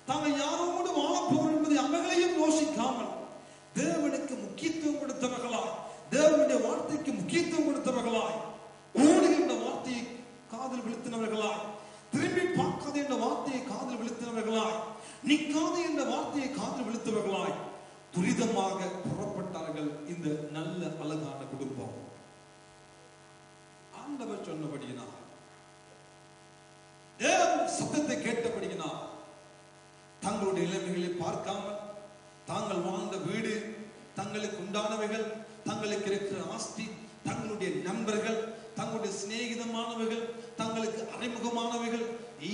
தாங்கள் யாரோடு வாழ போகிறோம் என்பதை அவைகளையும் யோசிக்காமல் தேவனுக்கு முக்கியத்துவம் கொடுத்தவர்களாய், தேவனுடைய வார்த்தைக்கு முக்கியத்துவம் கொடுத்தவர்களாய், ஓடுகின்ற வார்த்தையை காதில் விழுத்தினவர்களாய், திரும்பி பார்க்காத என்ற வார்த்தையை காதில் விழுத்தினவர்களாய், நிற்காத என்ற வார்த்தையை காதில் விழுத்தவர்களாய் துரிதமாக புறப்பட்டார்கள். இந்த நல்ல அழகான குடும்பம் ஆண்டவர் சொன்னபடியினார், தேவன் சத்தத்தை கேட்டபடியினார், தங்களுடைய நிலைமைகளை பார்க்காமல், தாங்கள் வாழ்ந்த வீடு, தங்களுக்கு உண்டானவைகள், தங்களுக்கு இருக்கிற ஆஸ்தி, தங்களுடைய நண்பர்கள், தங்களுடைய சிநேகிதமானவைகள், தங்களுக்கு அறிமுகமானவைகள்,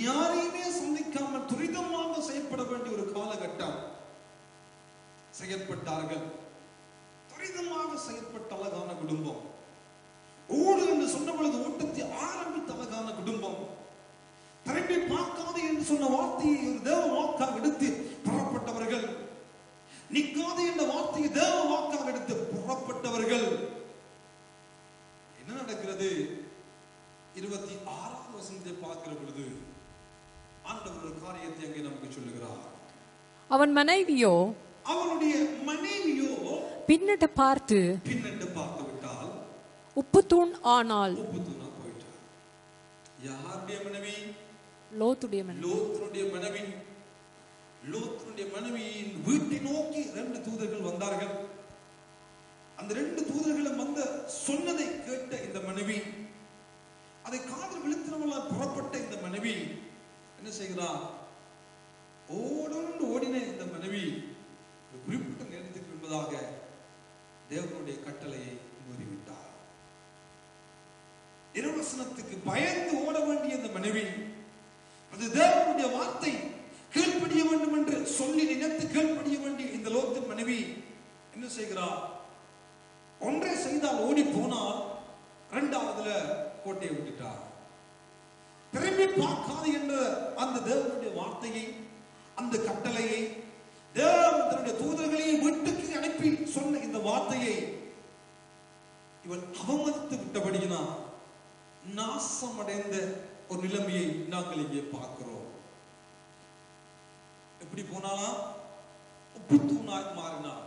யாரையுமே சந்திக்காமல் துரிதமாக செயல்பட வேண்டிய ஒரு காலகட்டம். செயல்பட்டார்கள். துரிதமாக செயல்பட்ட அழகான குடும்பம். ஓடு என்று சொன்ன பொழுது ஓட்டத்தை ஆரம்பித்த அழகான குடும்பம். திரும்பி பார்க்காது என்று சொன்ன வார்த்தையை ஒரு தேவ வாக்காக எடுத்து புறப்பட்டவர்கள். நிற்காது என்ற வார்த்தையை தேவ வாக்காக எடுத்து புறப்பட்டவர்கள். என்ன நடக்கிறது? 26வது வசனத்தை பார்க்கிற பொழுது ஆண்டவர் ஒரு காரியத்தை அங்கே நமக்கு சொல்லுகிறார். அவன் மனைவியோ, அவனுடைய மனைவியோ பின்னிட்டு பார்த்து விட்டால் உப்புத்தூண் ஆனாள். உப்புத்தூணா போயிட்டார். யாருடைய மனைவி? லோத்துடைய மனைவி. லோத்துடைய மனைவியின் வீட்டை நோக்கி 2 தூதர்கள் வந்தார்கள். அந்த 2 தூதர்களும் வந்த சொன்னதை கேட்ட இந்த மனைவி, அதை காதில் விழுத்தினவளால் புறப்பட்ட இந்த மனைவி என்ன செய்கிறார்? ஓடின இந்த மனைவி குறிப்பிட்ட நேரத்துக்கு என்பதாக தேவனுடைய கட்டளையை மீறிவிட்டார். இரவசனத்துக்கு பயந்து ஓட வேண்டிய இந்த மனைவி, அது தேவனுடைய வார்த்தை கீழ்ப்படிய வேண்டும் என்று சொல்லி நினைத்து கீழ்ப்படிய வேண்டிய இந்த லோத்தின் மனைவி என்ன செய்கிறார்? ஒன்றை செய்தால் ஓடி போனால் 2வதுல கோட்டையை விட்டுட்டார். திரும்பி பார்க்காது என்ற அந்த தேவனுடைய வார்த்தையை, அந்த கட்டளையை, தேவன் தன்னுடைய தூதர்களை வீட்டுக்கு அனுப்பி சொன்ன இந்த வார்த்தையை இவன் அவமதித்து விட்டபடியினால் நாசமடைந்த ஒரு நிலைமையை நாங்கள் இங்கே பார்க்கிறோம். எப்படி போனாலும் உப்புத்தூணாய் மாறினார்.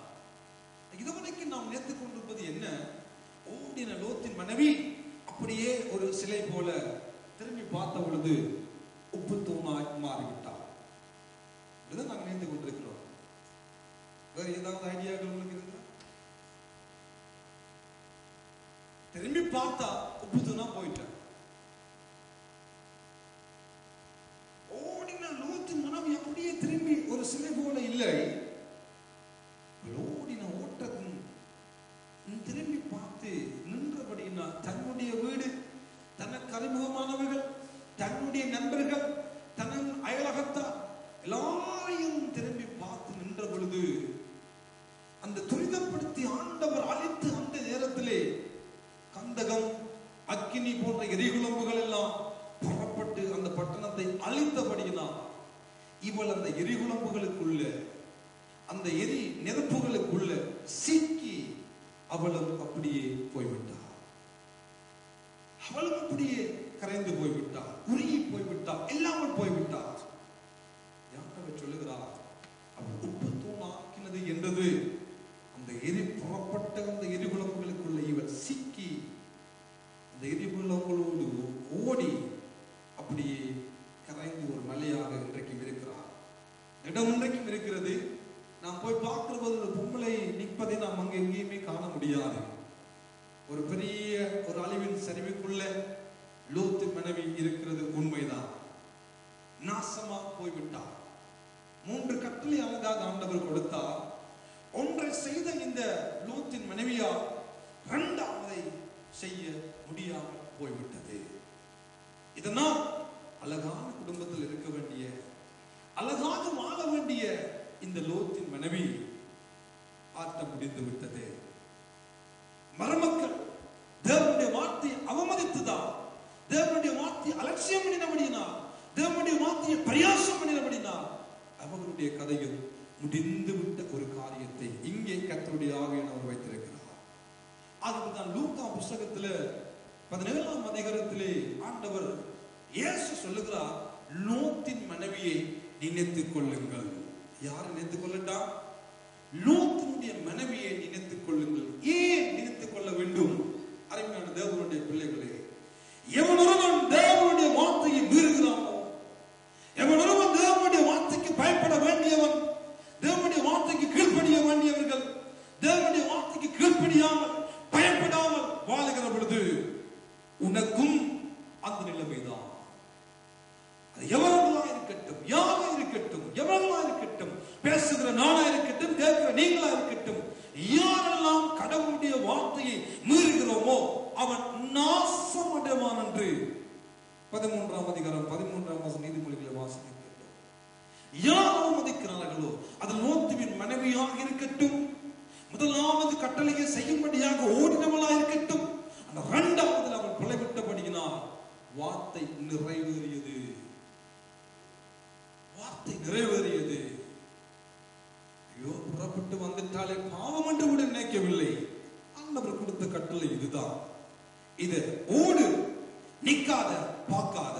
இதுவரைக்கு நாம் நினைத்துக் கொண்டிருப்பது என்ன? ஓடின லோத்தின் மனைவி அப்படியே ஒரு சிலை போல திரும்பி பார்த்த பொழுது உப்புத்தூணாய் மாறிவிட்டார். இதுதான் நாங்கள் நினைத்துக் கொண்டிருக்கிறோம். வேற ஏதாவது ஐடியாக்கள் உங்களுக்கு இருந்தா? திரும்பி பார்த்தா உப்புத்தூணா போயிட்டார். ஓடின லோத்தின் மனைவி அப்படியே திரும்பி ஒரு சிலை போல இல்லை. ஓடின ஓட்டத்தின் திரும்பி பார்த்து நின்றபடினா தன்னுடைய வீடு, தனக்கு அறிமுகமானவர்கள், தன்னுடைய நண்பர்கள், தன் அயலகத்தார் எல்லாரையும் திரும்பி பார்த்து நின்ற பொழுது அந்த துரிதப்படுத்தி ஆண்டவர் அழைத்து அந்த நேரத்திலே கந்தகம், அக்கினி போன்ற எரிகுழம்புகள் எல்லாம் புறப்பட்டு அந்த பட்டணத்தை அழித்தபடியினால் இவள் அந்த எரிகுழம்புகளுக்குள்ள, அந்த எரி நெருப்புகளுக்குள்ள சிக்கி அவளும் அப்படியே போய்விட்டார். அவளும் அப்படியே கரைந்து போய்விட்டார், உருகி போய்விட்டார், இல்லாமல் போய்விட்டார். யார் சொல்லுகிறார்? அவள் உப்பு தூணாக்கினது என்றது அந்த எரி புறப்பட்ட அந்த எரிகுழம்புகளுக்குள்ள இவள் சிக்கி அந்த எரிகுழம்புகளோடு ஓடி அப்படியே கரைந்து ஒரு மலையாக இன்றைக்கும் இருக்கிறார். இடம் இன்றைக்கும் இருக்கிறது. நாம் போய் பார்க்கிற போது ஒரு பொம்பளை நிற்பதை நாம் அங்கே எங்கேயுமே காண முடியாது. ஒரு பெரிய ஒரு அழிவின் சரிவுக்குள்ள லோத்து மனைவி இருக்கிறது உண்மைதான். நாசமா போய்விட்டார். 3 கட்டளை அழகாக ஆண்டவர் கொடுத்தார். ஒன்றை செய்த இந்த லோத்தின் மனைவியால் 2வதை செய்ய முடியாமல் போய்விட்டது. இதனால் அழகான குடும்பத்தில் இருக்க வேண்டிய, அழகாக வாழ வேண்டிய இந்த லோத்தின் மனைவி ஆட்டம் முடிந்து விட்டது. மருமக்கள் தேவனுடைய வார்த்தையை அவமதித்ததால், தேவனுடைய வார்த்தையை அலட்சியம் பண்ணினபடியினால், தேவனுடைய வார்த்தையை பரியாசம் பண்ணினபடினால் அவர்களுடைய கதையும் முடிந்து விட்ட ஒரு காரியத்தை இங்கே கர்த்தருடைய ஆவியானவர் வைத்திருக்கிறார். அதுதான் லூக்கா புத்தகத்துல 17ஆம் அதிகாரத்திலே ஆண்டவர் இயேசு சொல்லுகிறார், லோத்தின் மனைவியை நினைத்துக் கொள்ளுங்கள். யார் நினைத்துக் கொள்ளட்டா? லோத்தினுடைய மனைவியை நினைத்துக் கொள்ளுங்கள். ஏன் நினைத்துக் கொள்ள வேண்டும்? அருமையான தேவனுடைய பிள்ளைகளே, எவனொருவன் தேவனுடைய வார்த்தையை மீறுகிறானோ, எவனொருவன் தேவனுடைய வார்த்தைக்கு பயப்பட வேண்டியவன், தேவனுடைய வார்த்தைக்கு கீழ்ப்படிய வேண்டியவர்கள், தேவனுடைய வார்த்தைக்கு கீழ்ப்படியாமல் பயப்படாமல் வாழுகிற பொழுது உனக்கும் அந்த நிலைமைதான். எவர்களா இருக்கட்டும், யாரா இருக்கட்டும், எவர்களா இருக்கட்டும், பேசுகிற நானா இருக்கட்டும், கேட்கிற நீங்களா இருக்கட்டும், யாரெல்லாம் கடவுளுடைய வார்த்தையை மீறுகிறோமோ அவன் நாசம் அடைவான் என்று 13ஆம் அதிகாரம் 13ஆம் வசனம் நீதிமொழிகளை வாசிக்க கேட்டோம். யார் அவமதிக்கிறார்களோ அது லோத்துவின் மனைவியாக இருக்கட்டும், முதலாவது கட்டளையை செய்யும்படியாக ஓடினவளாக இருக்கட்டும், அந்த இரண்டாவது அவள் பிழைவிட்டபடியினால் வார்த்தை நிறைவேறியது. வார்த்தை நிறைவேறியது. ஐயோ, புறப்பட்டு வந்துட்டாலே பாவம் என்று கூட நினைக்கவில்லை. ஆண்டவர் கொடுத்த கட்டளை இதுதான். இது ஓடு, நிக்காத, பார்க்காத.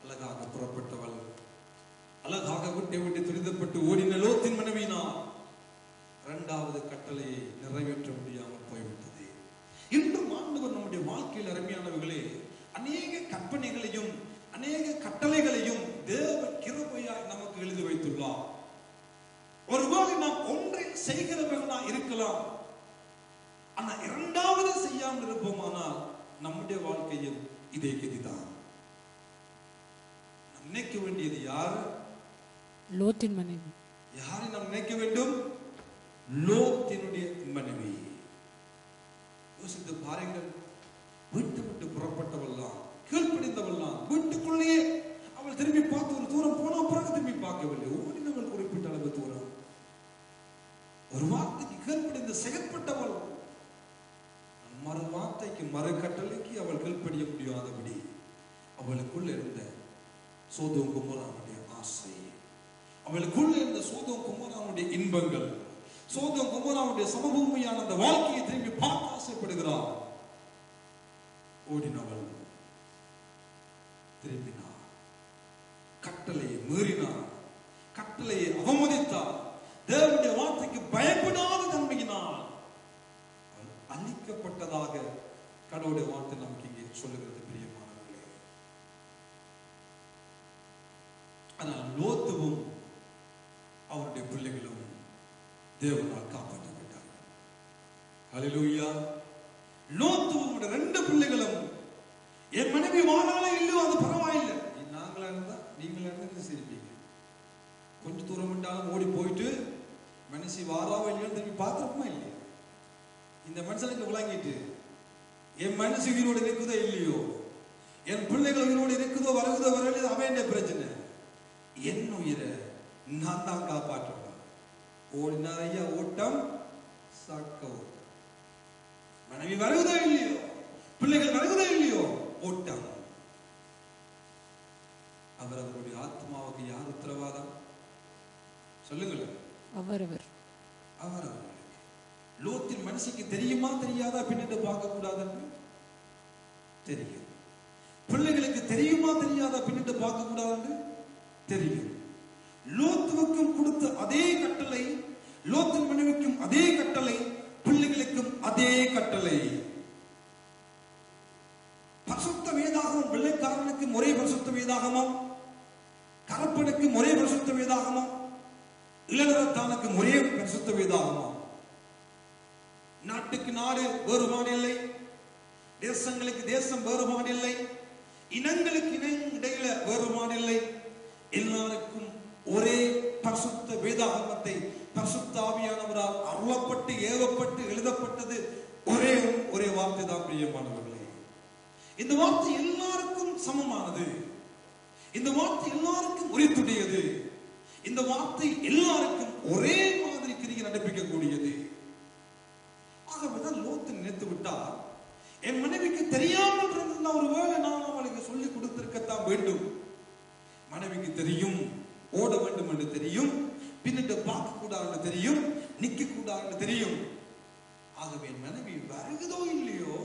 அழகாக புறப்பட்டவள், அழகாக விட்டு விட்டு துரிதப்பட்டு ஓடின லோத்தின் மனைவியினால் இரண்டாவது கட்டளையை நிறைவேற்ற முடியாமல் போய்விட்டது. இன்றும் ஆண்டவர் நம்முடைய வாழ்க்கையில் அருமையானவர்களே அநேக கற்பனைகளையும் அநேக கட்டளைகளையும் தேவ கிருபையாய் நமக்கு எழுதி வைத்துள்ளார். ஒருவேளை நாம் ஒன்றை செய்கிறவர்களா இருக்கலாம், ஆனா இரண்டாவது செய்யாமல் இருப்போமானால் நம்முடைய வாழ்க்கையில் இதே கதிதான். நினைக்க வேண்டியது யார்? லோத்தின் மனைவி. யாரை நாம் நினைக்க வேண்டும்? லோத்தினுடைய மனைவி. யோசித்து பாருங்கள். வீட்டு விட்டு புறப்பட்டவள்லாம், கீழ்ப்படிந்தவள்லாம், வீட்டுக்குள்ளேயே அவள் திரும்பி பார்த்து ஒரு தூரம் போன பிறகு திரும்பி பார்க்கவில்லை. ஓடினவள் குறிப்பிட்ட அளவு தூரம். ஒரு வார்த்தைக்கு கீழ்ப்படிந்து செயல்பட்டவள் மறு வார்த்தைக்கு மறு கட்டளைக்கு அவள் கீழ்ப்படிய முடியாதபடி அவளுக்குள்ள இருந்த சோதோம் குமோராவுடைய ஆசை, அவளுக்குள்ள இருந்த சோதோம் குமோராவுடைய இன்பங்கள், சோதோம் குமோராவுடைய சமபூமியான அந்த வாழ்க்கையை திரும்பி பார்க்க ஆசைப்படுகிறாள். ஓடினவள் திரும்பினார், கட்டளையை மீறினார், கட்டளையை அவமதித்தார், தேவனுடைய வார்த்தைக்கு பயப்படாத தன்மையினால் அழிக்கப்பட்டதாக கடவுளுடைய வார்த்தை நமக்கு இங்கே சொல்லுகிறது பிரியமானவர்களே. ஆனால் லோத்துவும் அவருடைய பிள்ளைகளும் தேவனால் காப்பாற்றப்பட்டார்கள். ஹல்லேலூயா. லோத்துவும் ரெண்டு பிள்ளைகளும், என் மனைவி வாழாலே இல்லையோ அது பரவாயில்லை, நாங்களா இருந்தா நீங்களா இருந்தா சிரிப்பீங்க. கொஞ்சம் தூரம் விட்டாலும் ஓடி போயிட்டு மனுஷி வாராவோ இல்லையோ திரும்பி பார்த்துருப்போமா இல்லையா? இந்த மனுஷனுக்கு விளங்கிட்டு என் மனுஷி உயிரோடு இருக்குதோ இல்லையோ, என் பிள்ளைகள் உயிரோடு இருக்குதோ வருகுதோ வரலையோ அவன் பிரச்சனை, என் உயிரை நான் தான் காப்பாற்றுவேன். ஓடினார் ஐயா ஓட்டம், சாக்க ஓட்டம். மனைவி வருகுதோ இல்லையோ, பிள்ளைகள் வருகுதோ இல்லையோ, ஓட்டம். அவர் அவருடைய ஆத்மாவுக்கு யார் உத்தரவாதம்? சொல்லுங்களேன். அவரவர். லோத்தின் மனசுக்கு தெரியுமா தெரியாதா பின்னிட்டு பார்க்க கூடாதுன்னு தெரியும். பிள்ளைகளுக்கு தெரியுமா தெரியாதா பின்னிட்டு பார்க்க கூடாதுன்னு தெரியும். லோத்துவுக்கும் கொடுத்த அதே கட்டளை, லோத்தின் மனைவிக்கும் அதே கட்டளை, பிள்ளைகளுக்கும் அதே கட்டளை. பரிசுத்த வேதாகமம் வெள்ளைக்காரனுக்கு ஒரே பரிசுத்த வேதாகமம், கருப்பனுக்கு ஒரே பரிசுத்த வேதாகமம், இளநிறத்தானுக்கு ஒரே பரிசுத்த வேதாகமம். நாட்டுக்கு நாடு வேறுபாடு இல்லை, தேசங்களுக்கு தேசம் வேறுபாடு இல்லை, இனங்களுக்கு இடையில வேறுபாடு இல்லை. எல்லாருக்கும் ஒரே பரிசுத்த வேதாகமத்தை பரிசுத்த ஆவியானவரால் அருளப்பட்டு ஏவப்பட்டு எழுதப்பட்டது ஒரே வார்த்தை தான் பிரியமானவர்களே. இந்த வார்த்தை எல்லாருக்கும் சமமானது, இந்த வார்த்தை எல்லாருக்கும் உரித்துடையது, இந்த வார்த்தை எல்லாருக்கும் ஒரே மாதிரி கிரியை நடப்பிக்கக்கூடியது. ஆகவேதான் லோத்து நினைத்து விட்டார், என் மனைவிக்கு தெரியாமல் இருந்த ஒரு வேளை நான் அவளுக்கு சொல்லிக் கொடுத்திருக்கத்தான் வேண்டும். மனைவிக்கு தெரியும், ஓட வேண்டும் என்று தெரியும், பின்னிட்டு பார்க்க கூடாது தெரியும், நிக்க கூடாது தெரியும். ஆகவே என் மனைவி வருகுதோ இல்லையோ,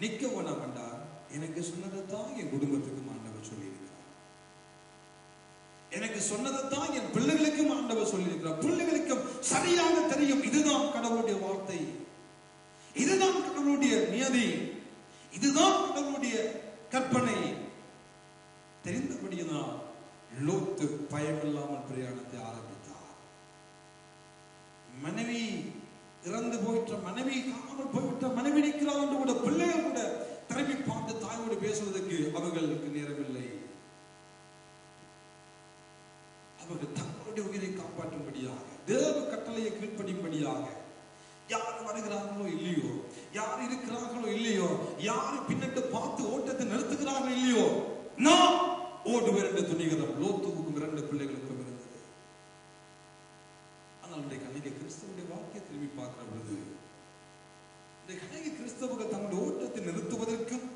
நிக்க வேணாம் என்றார். எனக்கு சொன்னதைத்தான் என் குடும்பத்துக்கும் ஆண்டவர் சொல்லியிருக்கிறார். எனக்கு சொன்னதைத்தான் என் பிள்ளைகளுக்கும் ஆண்டவர் சொல்லியிருக்கிறார். பிள்ளைகளுக்கும் சரியாக தெரியும், இதுதான் கடவுளுடைய வார்த்தை, இதுதான் கடவுளுடைய நியதி, இதுதான் கடவுளுடைய கற்பனை. தெரிந்தபடியால் லோத்து பயமில்லாமல் பிரயாணத்தை ஆரம்பித்தார். மனைவி இறந்து போயிட்ட, மனைவி காணாமல் போய்விட்ட, மனைவி நிற்கிறார் என்று கூட பிள்ளைகள் கூட திரும்பி பார்த்து தாயோடு பேசுவதற்கு அவர்களுக்கு நேரமில்லை. அவர்கள் தங்களுடைய உயிரை காப்பாற்றும்படியாக, தேவ கட்டளையை கீழ்ப்படியும்படியாக, யார் வருகிறார்களோ இல்லையோ, யார் இருக்கிறார்களோ இல்லையோ, யாரு பின்னிட்டு பார்த்து ஓட்டத்தை நிறுத்துகிறார்களோ இல்லையோ, நான் ஓடுவேன் என்று துணிகிறோம். லோத்துவுக்கும் 2 பிள்ளைகளுக்கும் இருந்தது. ஆனால் இன்றைக்கு அன்றைக்கு கிறிஸ்தவனுடைய வாழ்க்கையை திரும்பி பார்க்கிற பொழுது, இன்றைக்கு அன்றைக்கு கிறிஸ்தவர்கள் தங்களுடைய ஓட்டத்தை நிறுத்துவதற்கும்,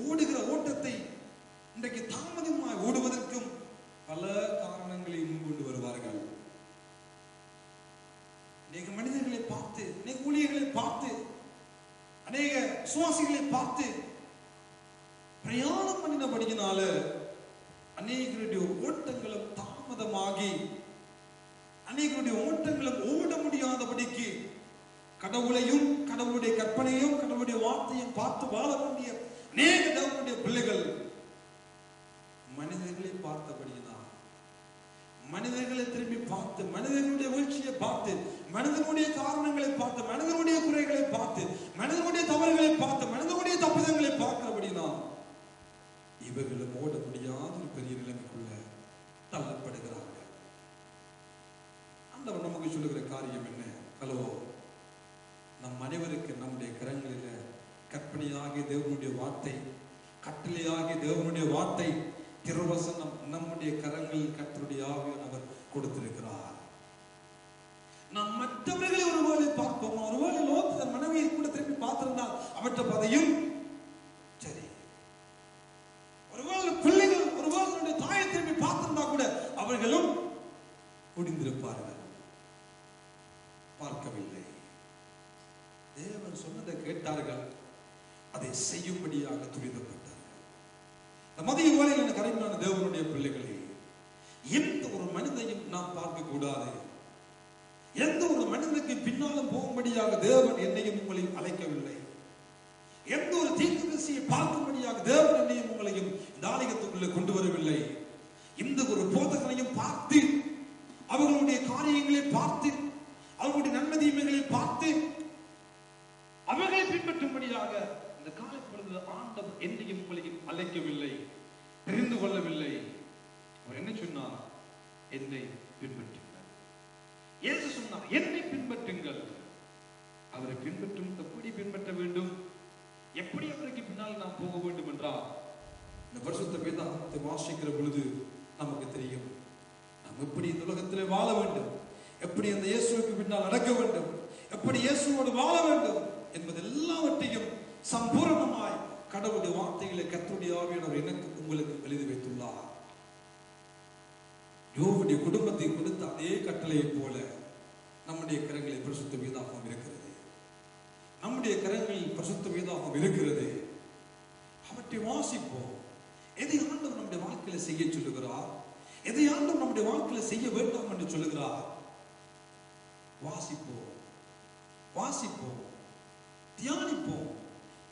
ஓடுகிற ஓட்டத்தை இன்றைக்கு தாமதமாய் ஓடுவதற்கும் பல காரணங்களை முன்கொண்டு வருவார்கள். அநேக மனிதர்களை பார்த்து, அநேக ஊழியர்களை பார்த்து, அநேக சுவாசிகளை பார்த்து பிரயாணம் பண்ணினபடியினால அநேகருடைய ஓட்டங்களும் தாமதமாகி, அநேகருடைய ஓட்டங்களும் ஓட முடியாதபடிக்கு கடவுளையும் கடவுளுடைய கற்பனையும் கடவுளுடைய வார்த்தையும் பார்த்து வாழ வேண்டிய அநேக தேவனுடைய பிள்ளைகள் மனிதர்களை பார்த்தபடியினால், மனிதர்களை திரும்பி பார்த்து, மனிதர்களுடைய வீழ்ச்சியை பார்த்து, மனிதனுடைய காரணங்களை பார்த்து, மனிதனுடைய குறைகளை பார்த்து, மனிதனுடைய தவறுகளை பார்த்து, மனிதனுடைய தப்பிதங்களை பார்க்கிறபடினால் இவர்களும் ஓட முடியாத ஒரு பெரிய நிலைமைக்குள்ள தள்ளப்படுகிறார்கள். ஆண்டவர் நமக்கு சொல்லுகிற காரியம் என்ன? ஹலோ, நம் அனைவருக்கு நம்முடைய கரங்களில கற்பனையாகிய தேவனுடைய வார்த்தை, கட்டளையாகிய தேவனுடைய வார்த்தை, திருவசனம் நம்முடைய கரங்களில் கர்த்தருடைய ஆவியானவர் கொடுத்திருக்கிறார். நாம் மற்றவர்களை ஒருவேளை பார்ப்போம், ஒருவேளை லோத்து தன் மனைவியை கூட திரும்பி பார்த்திருந்தால் அவற்றை பதையும் சரி, ஒருவேளை பிள்ளைகள் ஒருவேளை தாயை திரும்பி பார்த்திருந்தா கூட அவர்களும் முடிந்திருப்பார்கள். பார்க்கவில்லை. தேவன் சொன்னதை கேட்டார்கள், அதை செய்யும்படியாக துரிதப்பட்டார்கள். மதிய வேளையில் எனக்கு அருமையான தேவனுடைய பிள்ளைகளே, எந்த ஒரு மனிதனையும் நாம் பார்க்க கூடாது. எந்த ஒரு மனிதனுக்கு பின்னாலும் போகும்படியாக தேவன் என்னையும் உங்களையும் அழைக்கவில்லை. எந்த ஒரு தீர்க்கதரிசியை பார்க்கும்படியாக தேவன் என்னையும் உங்களையும் இந்த ஆலயத்துக்குள்ளே கொண்டு வரவில்லை. இந்த ஒரு போதகனையும் பார்த்து, அவர்களுடைய காரியங்களை பார்த்து, அவர்களுடைய நன்மை தீமைகளை பார்த்து அவர்களை பின்பற்றும்படியாக இந்த காலை பொழுது ஆண்டவர் என்னையும் உங்களையும் அழைக்கவில்லை, தெரிந்து கொள்ளவில்லை. அவர் என்ன சொன்னார்? என்னை பின்பற்றுங்கள். இயேசு சொன்னார், என்னை பின்பற்றுங்கள். அவரை பின்பற்றும் எப்படி பின்பற்ற வேண்டும், எப்படி அவருக்கு பின்னால் நாம் போக வேண்டும் என்றால், இந்த பரிசுத்த வேதாகமத்தை வாசிக்கிற பொழுது நமக்கு தெரியும் நாம் எப்படி இந்த உலகத்திலே வாழ வேண்டும், எப்படி அந்த இயேசுவுக்கு பின்னால் நடக்க வேண்டும், எப்படி இயேசுவோடு வாழ வேண்டும் என்பது எல்லாவற்றையும் சம்பூர்ணமாய் கடவுளுடைய வார்த்தைகளை கர்த்தருடைய ஆவியானவர் எனக்கு உங்களுக்கு எழுதி வைத்துள்ளார். யோபுடைய குடும்பத்தை கொடுத்த அதே கட்டளையை போல நம்முடைய கரங்களில் பரிசுத்த வேதாகமம் இருக்கிறது. நம்முடைய கரங்களில் பரிசுத்த வேதாகமம் இருக்கிறது. அவற்றை வாசிப்போம். எதை ஆண்டவர் நம்முடைய வாழ்க்கையில செய்ய சொல்லுகிறார், எதை ஆண்டவர் நம்முடைய வாழ்க்கையில செய்ய வேண்டாம் என்று சொல்லுகிறார், வாசிப்போம், வாசிப்போம், தியானிப்போம்,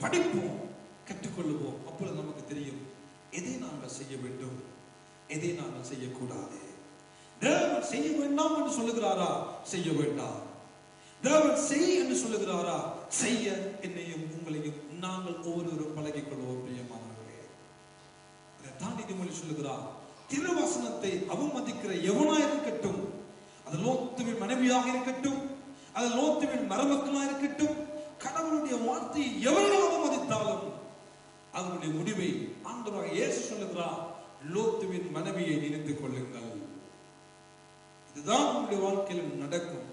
படிப்போம், கற்றுக்கொள்ளுவோம். அப்பொழுது நமக்கு தெரியும் எதை நாங்கள் செய்ய வேண்டும், எதை நாங்கள் செய்யக்கூடாது. தேவன் செய்ய வேண்டாம் என்று சொல்லுகிறாரா? செய்ய வேண்டாம். தேவன் செய் என்று சொல்லுகிறாரா? செய்ய என்னையும் உங்களையும் நாங்கள் ஒவ்வொருவரும் பழகிக் கொள்வோம். பிரியமானவர்களே, இதை தாண்டி மொழி சொல்லுகிறார், திருவசனத்தை அவமதிக்கிற எவனாக இருக்கட்டும், அது லோத்துவின் மனைவியாக இருக்கட்டும், அது லோத்துவின் மருமக்களாக இருக்கட்டும், கடவுளுடைய வார்த்தையை எவர்கள் அவமதித்தாலும் அவருடைய முடிவை ஆண்டவராக இயேசு சொல்லுகிறார், லோத்துவின் மனைவியை நினைத்துக் கொள்ளுங்கள். இதுதான் நம்முடைய வாழ்க்கையில் நடக்கும்.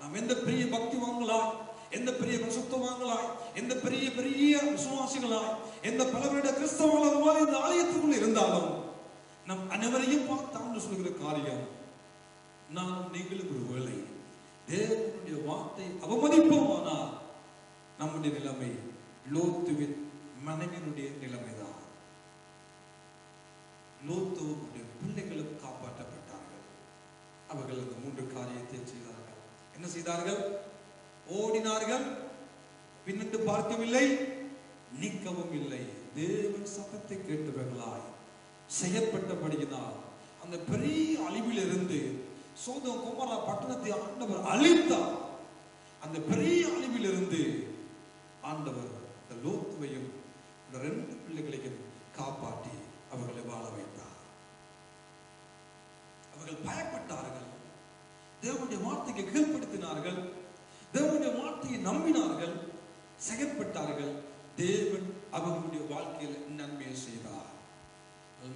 நாம் எந்த பெரிய பக்தி வாங்கலாய், எந்த பெரிய பிரசுத்தம் வாங்கலாய், எந்த பெரிய பெரிய விசுவாசிகளாய், எந்த பல வருட கிறிஸ்தவர்களால் இந்த ஆலயத்துக்குள் இருந்தாலும் நம் அனைவரையும் பார்த்து சொல்லுகிற காரியம், நான் நீங்களும் ஒரு வேளை தேவனுடைய வார்த்தை அவமதிப்போமானால் நம்முடைய நிலைமை லோத்துவின் மனைவியினுடைய நிலைமைதான். லோத்துவுடைய பிள்ளைகளும் காப்பாற்றப்பட்டார்கள். அவர்கள் அந்த 3 காரியத்தை செய்தார்கள். என்ன செய்தார்கள்? ஓடினார்கள், பின்னிட்டு பார்க்கவில்லை, நீக்கவும் இல்லை. தேவன் சத்தத்தை கேட்டவர்களாய் செயற்பட்டபடியினால் அந்த பெரிய அழிவிலிருந்து சோதோம் கொமோரா பட்டணத்தை ஆண்டவர் அழித்தார். அந்த பெரிய அழிவிலிருந்து ஆண்டவர் இந்த லோத்துவையும் இந்த 2 பிள்ளைகளையும் காப்பாற்றி அவர்களை வாழ வைத்தார். அவர்கள் பயப்பட்டார்கள், தேவனுடைய வார்த்தைக்கு கீழ்ப்படுத்தினார்கள், தேவனுடைய வார்த்தையை நம்பினார்கள், செயற்பட்டார்கள். தேவன் அவர்களுடைய வாழ்க்கையில் நன்மையை செய்தார்.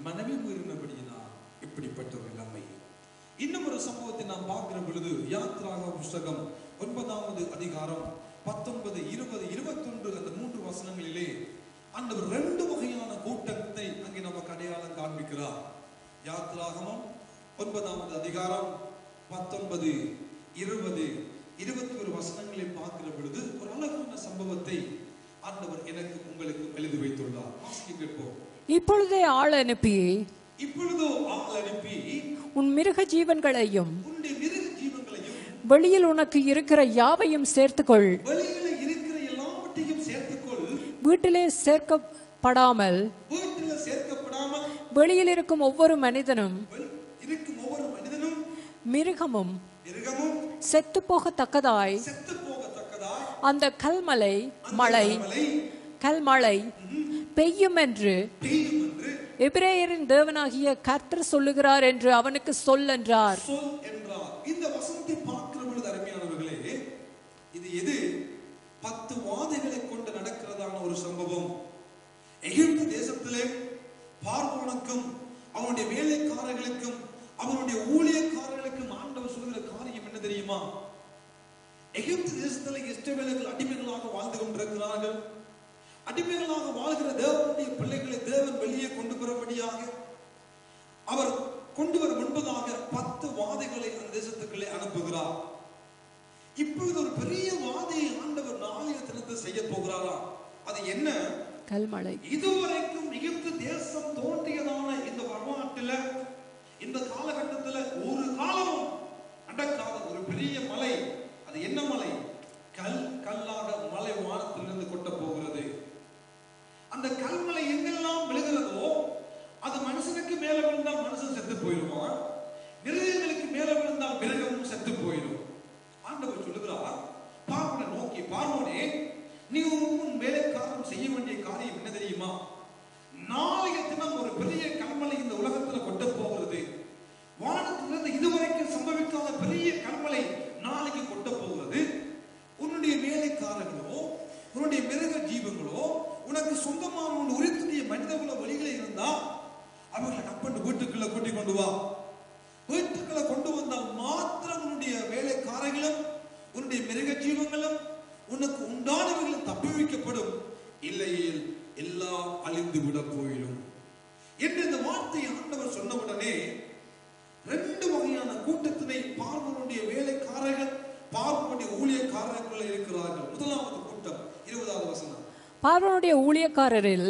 மனைவி மீறினபடியினால் இப்படிப்பட்ட ஒரு நிலைமை. இன்னும் ஒரு சம்பவத்தை நாம் பார்க்கிற பொழுது யாத்ராக புஸ்தகம் 9வது அதிகாரம் 19, 20, 21 அந்த 3 வசனங்களிலே ஆண்டவர் 2 வகையான கூட்டத்தை அங்கே நமக்கு அடையாளம் காண்பிக்கிறார். யாத்ராகமம் 9வது அதிகாரம் 19, 20, 21 வசனங்களை பார்க்கிற பொழுது ஒரு அழகான சம்பவத்தை ஆண்டவர் எனக்கு உங்களுக்கு எழுதி வைத்துள்ளார். வாசிக்க கேட்போம். இப்பொழுதோ ஆள் அனுப்பி உன் மிருக ஜீவன்களையும் வெளியில் உனக்கு இருக்கிற யாவையும் சேர்த்துக்கொள். வீட்டிலே சேர்க்கப்படாமல் வெளியில் இருக்கும் ஒவ்வொரு மனிதனும் மிருகமும் செத்து போகத்தக்கதாய் அந்த கல்மழை பெய்யும் என்று எபிரேயரின் தேவனாகிய கர்த்தர் சொல்லுகிறார் என்று அவனுக்கு சொல் என்றார். இந்த வசனத்தை பார்க்கிற பொழுது அருமையானவர்களே, இது எது 10 வாதைகளை கொண்டு நடக்கிறதான ஒரு சம்பவம். எகிப்து தேசத்திலே பார்வோனுக்கும் அவனுடைய வேலைக்காரர்களுக்கும் அவனுடைய ஊழியக்காரர்களுக்கும் ஆண்டவர் சொல்கிற காரியம் என்ன தெரியுமா? எகிப்து தேசத்தில் இஸ்ரவேலர்கள் அடிமைகளாக வாழ்ந்து கொண்டிருக்கிறார்கள். அடிமைகளாக வாழ்கிற தேவனுடைய பிள்ளைகளை தேவன் வெளியே கொண்டு வரும்படியாக அவர் கொண்டு வர முன்பதாக 10 வாதைகளை அந்த தேசத்துக்குள்ளே அனுப்புகிறார். இப்பொழுது ஒரு பெரிய வாதையை ஆண்டவர் நாளைய தினத்தை செய்ய போகிறாரா? அது என்ன? கல்மழை. இதுவரைக்கும் எகிப்து தேசம் தோன்றியதான இந்த வரலாற்றில் இந்த காலகட்டத்தில் ஒரு காலமும் நடக்காத ஒரு பெரிய மலை. அது என்ன மலை? கல்லாக மலை வானத்திலிருந்து கொட்ட போகிறது. அந்த கல்மலை எங்கெல்லாம் விழுகிறதோ அது மனுஷனுக்கு மேல விழுந்தால் மனுஷன் செத்து போயிடுவான், மிருகங்களுக்கு மேல விழுந்தால் மிருகமும் செத்து போயிடும். ஆண்டவர் சொல்லுகிறார், பார்வோனை நோக்கி, பார்வோனே, நீ உன் வேலைக்காரன் செய்ய வேண்டிய காரியம் என்ன தெரியுமா? நாளைய தினம் ஒரு பெரிய கல்மலை இந்த உலகத்துல கொட்ட போகிறது. வானத்திலிருந்து இதுவரைக்கும் சம்பவிக்காத பெரிய கல்மலை நாளைக்கு கொட்ட போகிறது. உன்னுடைய வேலைக்காரர்களோ உன்னுடைய மிருக ஜீவங்களோ உனக்கு சொந்தமான உரித்துடைய மனிதகுல வழிகளை இருந்தா அவர்களை கப்பண்டு வீட்டுக்குள்ள கூட்டி கொண்டு வா. வீட்டுக்குள்ள கொண்டு வந்தால் மாத்திரம் உன்னுடைய வேலைக்காரர்களும் உன்னுடைய மிருக ஜீவங்களும் உனக்கு உண்டானவர்களும் தப்பி வைக்கப்படும், இல்லையில் எல்லாம் அழிந்து விட போயிடும் என்று இந்த வார்த்தையை ஆண்டவர் சொன்னவுடனே 2 வகையான கூட்டத்தினை பார்வோனுடைய வேலைக்காரர்கள் பார்வோனுடைய ஊழியக்காரர்களுக்குள்ள இருக்கிறார்கள். முதலாவது கூட்டம் 20வது வசனம். பார்வோனுடைய ஊழியக்காரரில்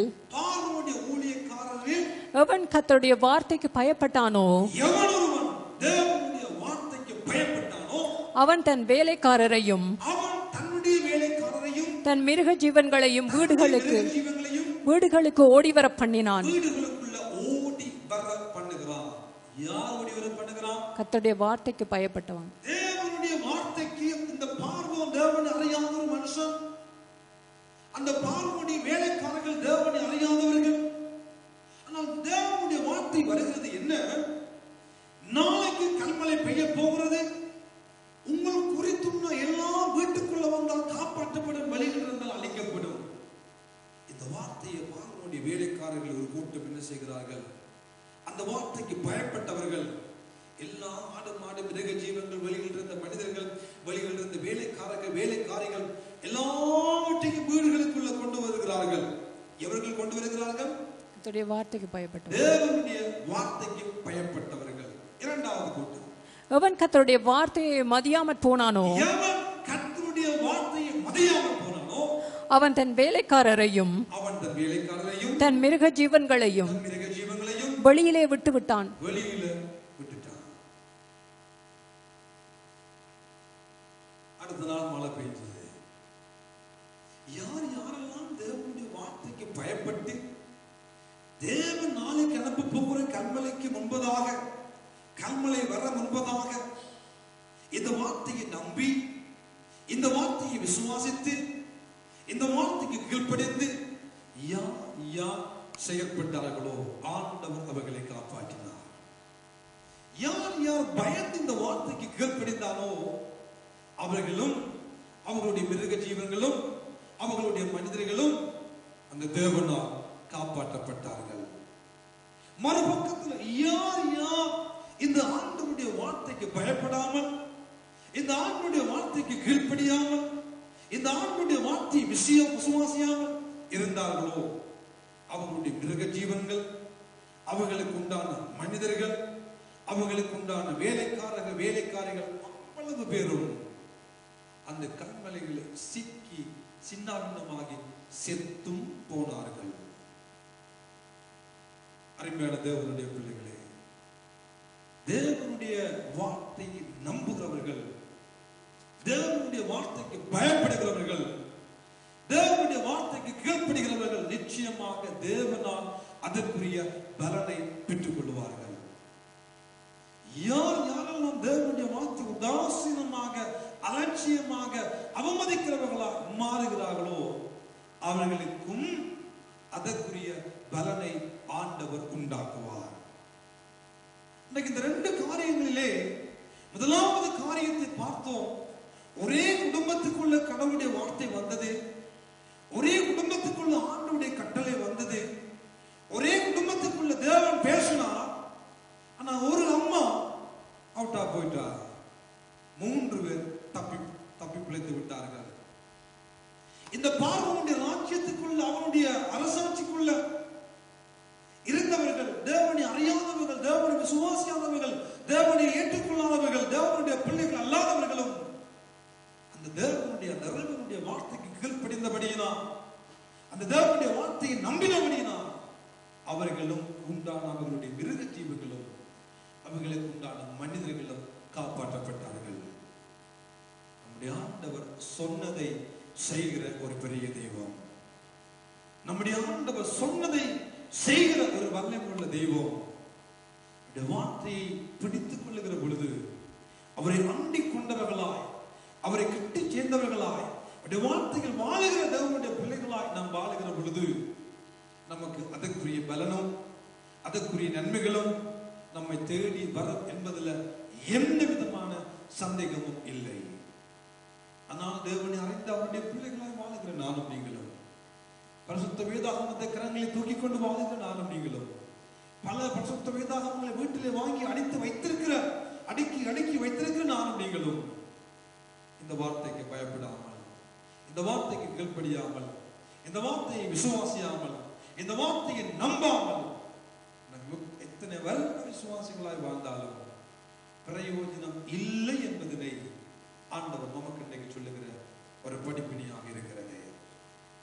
எவன் கர்த்தருடைய வார்த்தைக்கு பயப்பட்டானோ அவன் தன் வேலைக்காரரையும் தன் மிருக ஜீவன்களையும் வீடுகளுக்கு ஓடி வர பண்ணினான். கர்த்தருடைய வார்த்தைக்கு பயப்பட்டவன். தேவனுடைய வார்த்தைக்கு இந்த பார்வோன் தேவனை அறியாத ஒரு மனுஷன், அந்த பார்வோனுடைய வேலைக்காரர்கள் தேவனை அறியாதவர்கள். ஆனால் தேவனுடைய வார்த்தை வருகிறது என்ன? நாளைக்கு கல்மழை பெய்ய போகிறது, உங்கள் குறித்துள்ள எல்லாம் வீட்டுக்குள்ள வந்தால் காப்பாற்றப்படும், வழிகள் இருந்தால் அழிக்கப்படும். இந்த வார்த்தையை பார்வோனுடைய வேலைக்காரர்கள் ஒரு கூட்டம் என்ன செய்கிறார்கள்? அந்த வார்த்தைக்கு பயப்பட்டவர்கள் எல்லா ஆடு மாடு மிருக ஜீவங்கள், வெளியில் இருந்த மனிதர்கள், வெளியில் இருந்த வேலைக்காரிகள் எல்லாவற்றையும் வீடுகளுக்குள்ள கொண்டு வருகிறார்கள். எவர்கள் கொண்டு வருகிறார்கள்? கர்த்தருடைய வார்த்தைக்கு பயப்பட்டவர்கள், தேவனுடைய வார்த்தைக்கு பயப்பட்டவர்கள். இரண்டாவது கூட்டம், எவன் கர்த்தருடைய வார்த்தையை மதியாமற் போனானோ அவன் தன் வேலைக்காரரையும் தன் மிருக ஜீவன்களையும் வெளியிலே விட்டு விட்டான். அடுத்த நாள் மழை பெய்ஞ்சது. யார் யாரெல்லாம் தேவனுடைய வார்த்தைக்கு பயப்பட்டு தேவன் நாளைக்கு அனுப்ப போகிற கல்மலைக்கு முன்பதாக, கல்மலை வர முன்பதாக இந்த வார்த்தையை நம்பி, இந்த வார்த்தையை விசுவாசித்து, இந்த வார்த்தைக்கு கீழ்ப்படிந்து யார் செயல்பட்டார்களோ ஆண்டவர் அவர்களை காப்பாற்றினார். யார் யார் பயந்து இந்த வார்த்தைக்கு கீழ்ப்படிந்தானோ அவர்களும் அவர்களுடைய மிருக ஜீவன்களும் அவர்களுடைய மனிதர்களும் அந்த தேவனால் காப்பாற்றப்பட்டார்கள். மறுபக்கத்தில் யார் யார் இந்த ஆண்டவருடைய வார்த்தைக்கு பயப்படாமல், இந்த ஆண்டவருடைய வார்த்தைக்கு கீழ்ப்படியாமல், இந்த ஆண்டவருடைய வார்த்தையை விசுவாசியாமல் இருந்தார்களோ அவர்களுடைய மிருக ஜீவன்கள், அவர்களுக்கு உண்டான மனிதர்கள், அவர்களுக்கு உண்டான வேலைக்காரிகள் அவ்வளவு பேரும் அந்த கல்மலைகளை சிக்கி சின்னாபின்னமாகி செத்தும் போனார்கள். அருமையான தேவனுடைய பிள்ளைகளே, தேவனுடைய வார்த்தையை நம்புகிறவர்கள், தேவனுடைய வார்த்தைக்கு பயப்படுகிறவர்கள், தேவனுடைய வார்த்தைக்கு கீழ்ப்படுகிறவர்கள் நிச்சயமாக தேவனால் அதற்குரிய பலனை பெற்றுக் கொள்வார்கள். யார் யாரெல்லாம் தேவனுடைய வார்த்தை உதாசீனமாக, அலட்சியமாக, அவமதிக்கிறவர்களாக மாறுகிறார்களோ அவர்களுக்கும் அதற்குரிய பலனை ஆண்டவர் உண்டாக்குவார். இன்னைக்கு இந்த ரெண்டு காரியங்களிலே முதலாவது காரியத்தை பார்த்தோம். ஒரே குடும்பத்துக்குள்ள கடவுளுடைய வார்த்தை வந்தது, ஒரே குடும்பத்துக்குள்ள ஆண்டவருடைய கட்டளை வந்தது, ஒரே குடும்பத்துக்குள்ள தேவன் பேசினார். ஆனா ஒரு அம்மா அவுட்டா போயிட்டா, 3 பேர் தப்பி பிழைத்து விட்டார்கள். இந்த பார்வோனுடைய ராஜ்யத்துக்குள்ள, அவனுடைய அரசாட்சிக்குள்ள இருந்தவர்கள், தேவனை அறியாதவர்கள், தேவனை விசுவாசியாதவர்கள், தேவனை ஏற்றுக்கொள்ளாதவர்கள், தேவனுடைய பிள்ளைகள் அல்லாதவர்களும் அந்த தேவனுடைய தேவனுடைய வார்த்தைக்கு கீழ்ப்படிந்தபடியினா, அந்த தேவனுடைய வார்த்தையை நம்பினபடியினா அவர்களும் உண்டான அவர்களுடைய மிருக ஜீவங்களும் அவர்களுக்கு உண்டான மனிதர்களும் காப்பாற்றப்பட்டார்கள். நம்முடைய ஆண்டவர் சொன்னதை செய்கிற ஒரு பெரிய தெய்வம். நம்முடைய ஆண்டவர் சொன்னதை செய்கிற ஒரு வல்லமையுள்ள தெய்வம். வார்த்தையை பிடித்துக் கொள்ளுகிற பொழுது, அவரை அண்டிக் கொண்டவர்களாய், அவரை கிட்டி சேர்ந்தவர்களாய், வார்த்தைகள் வாழுகிற தேவனுடைய பிள்ளைகளாய் நாம் வாழுகிற பொழுது நமக்கு அதற்குரிய பலனும் அதற்குரிய நன்மைகளும் நம்மை தேடி வரும் என்பதில் எந்த விதமான சந்தேகமும் இல்லை. ஆனால் தேவனை அறிந்த அவருடைய பிள்ளைகளாய் வாழுகிற நானும் நீங்களும், பரிசுத்த வேதாகமத்தை கரங்களை தூக்கி கொண்டு வாழுகிற நானும் நீங்களும், பல பரிசுத்த வேதாகமங்களை வீட்டிலே வாங்கி அடுக்கி வைத்திருக்கிற நானும் நீங்களும் இந்த வார்த்தைக்கு பயப்படாமல், இந்த வார்த்தைக்கு கீழ்ப்படியாமல், இந்த வார்த்தையை விசுவாசியாமல், இந்த வார்த்தையை நம்பாமல் எத்தனை வருட விசுவாசிகளாய் வாழ்ந்தாலும் பிரயோஜனம் இல்லை என்பதனை ஆண்டவர் நமக்கு இன்றைக்கு சொல்லுகிற ஒரு படிப்பினையாக இருக்கிறது.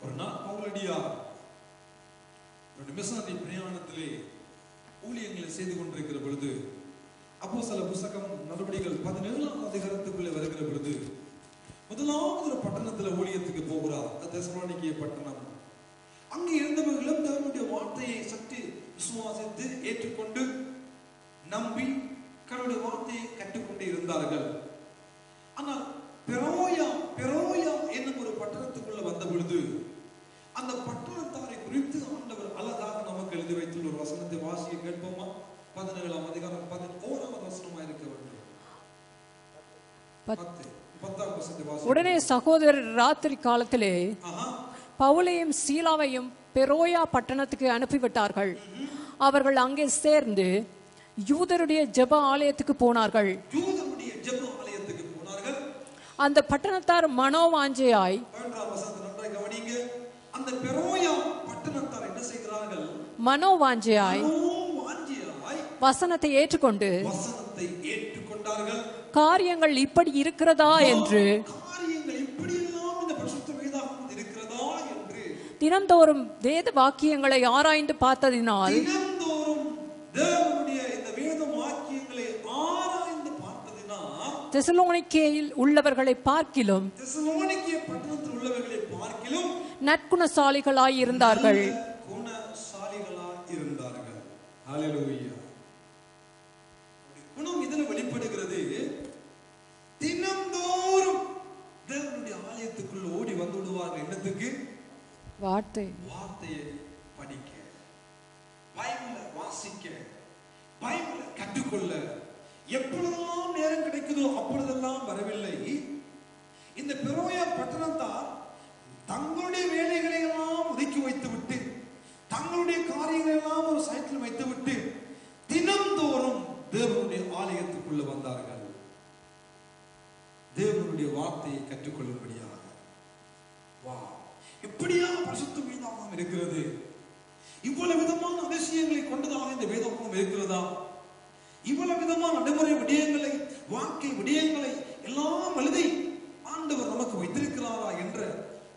ஒரு நாள் பவுலடியார் மிஷனரி பிரயாணத்திலே ஊழியங்களை செய்து கொண்டிருக்கிற பொழுது, அப்போஸ்தல புத்தகம் நடவடிக்கைகள் 17ஆம் அதிகாரத்துக்குள்ளே வருகிற பொழுது முதலாவது ஒரு பட்டணத்துல ஊழியத்துக்கு போகிறார், தெசலோனிக்கே பட்டணம். அங்கே இருந்தவர்களும் தேவனுடைய வார்த்தையை சற்று விசுவாசித்து ஏற்றுக்கொண்டு நம்பி கடவுளுடைய வார்த்தையை கற்றுக்கொண்டு இருந்தார்கள். ஆனால் பெரோயா என்னும் ஒரு பட்டணத்துக்குள்ள வந்த பொழுது அந்த பட்டணத்தாரை குறித்து ஆண்டவர் அழகாக நமக்கு எழுதி வைத்துள்ள ஒரு வசனத்தை வாசிக்க கேட்போமா? 17ஆம் அதிகாரம் 11ஆம் வசனமா இருக்க வேண்டும். உடனே சகோதரர் ராத்திரி காலத்திலே பவுலையும் சீலாவையும் பெரோயா பட்டணத்துக்கு அனுப்பிவிட்டார்கள். அவர்கள் அங்கே சேர்ந்து யூதருடைய ஜெப ஆலயத்துக்கு போனார்கள். அந்த பட்டணத்தார் மனோவாஞ்சையாய் வசனத்தை ஏற்றுக்கொண்டு காரியங்கள் இப்படி இருக்கிறதா என்று தினந்தோறும் வேத வாக்கியங்களை ஆராய்ந்து பார்த்ததினால் தினந்தோறும் தேவனுடைய இந்த வேத வாக்கியங்களை ஆராய்ந்து பார்த்ததினால் தெசலோனிக்கேயில் உள்ளவர்களை பார்க்கிலும் தெசலோனிக்கே பட்டணத்தில் உள்ளவர்களை பார்க்கிலும் நற்குணசாலிகளாய் இருந்தார்கள். குணசாலிகளாய் இருந்தார்கள். ஹல்லேலூயா. குணம் இதில் வெளிப்படுகிறது. தினந்தோறும் தேவனுடைய ஆலயத்துக்குள்ள ஓடி வந்து விடுவார்கள். என்னத்துக்கு? வார்த்தையை படிக்க, பைபிளை வாசிக்க, பைபிளை கற்றுக்கொள்ள. எப்பொழுதெல்லாம் நேரம் கிடைக்குதோ அப்பொழுதெல்லாம் வரவில்லை. இந்த பெரோயா பட்டணத்தார் தங்களுடைய வேலைகளை எல்லாம் ஒதுக்கி வைத்துவிட்டு, தங்களுடைய காரியங்களை எல்லாம் ஒரு சைட்டில் வைத்துவிட்டு தினந்தோறும் தேவனுடைய ஆலயத்துக்குள்ள வந்தார்கள். தேவனுடைய வார்த்தையை கற்றுக்கொள்ளும்படியாக. வா, இப்படியா பரிசுத்த வேதாகமம் இருக்கிறது? இவ்வளவு விதமான அதிசயங்களை கொண்டதாக இந்த வேதாகமம் இருக்கிறதா? இவ்வளவு விதமான நடைமுறை விடயங்களை, வாழ்க்கை விடயங்களை எல்லாம் எழுதி ஆண்டவர் நமக்கு வைத்திருக்கிறாரா என்ற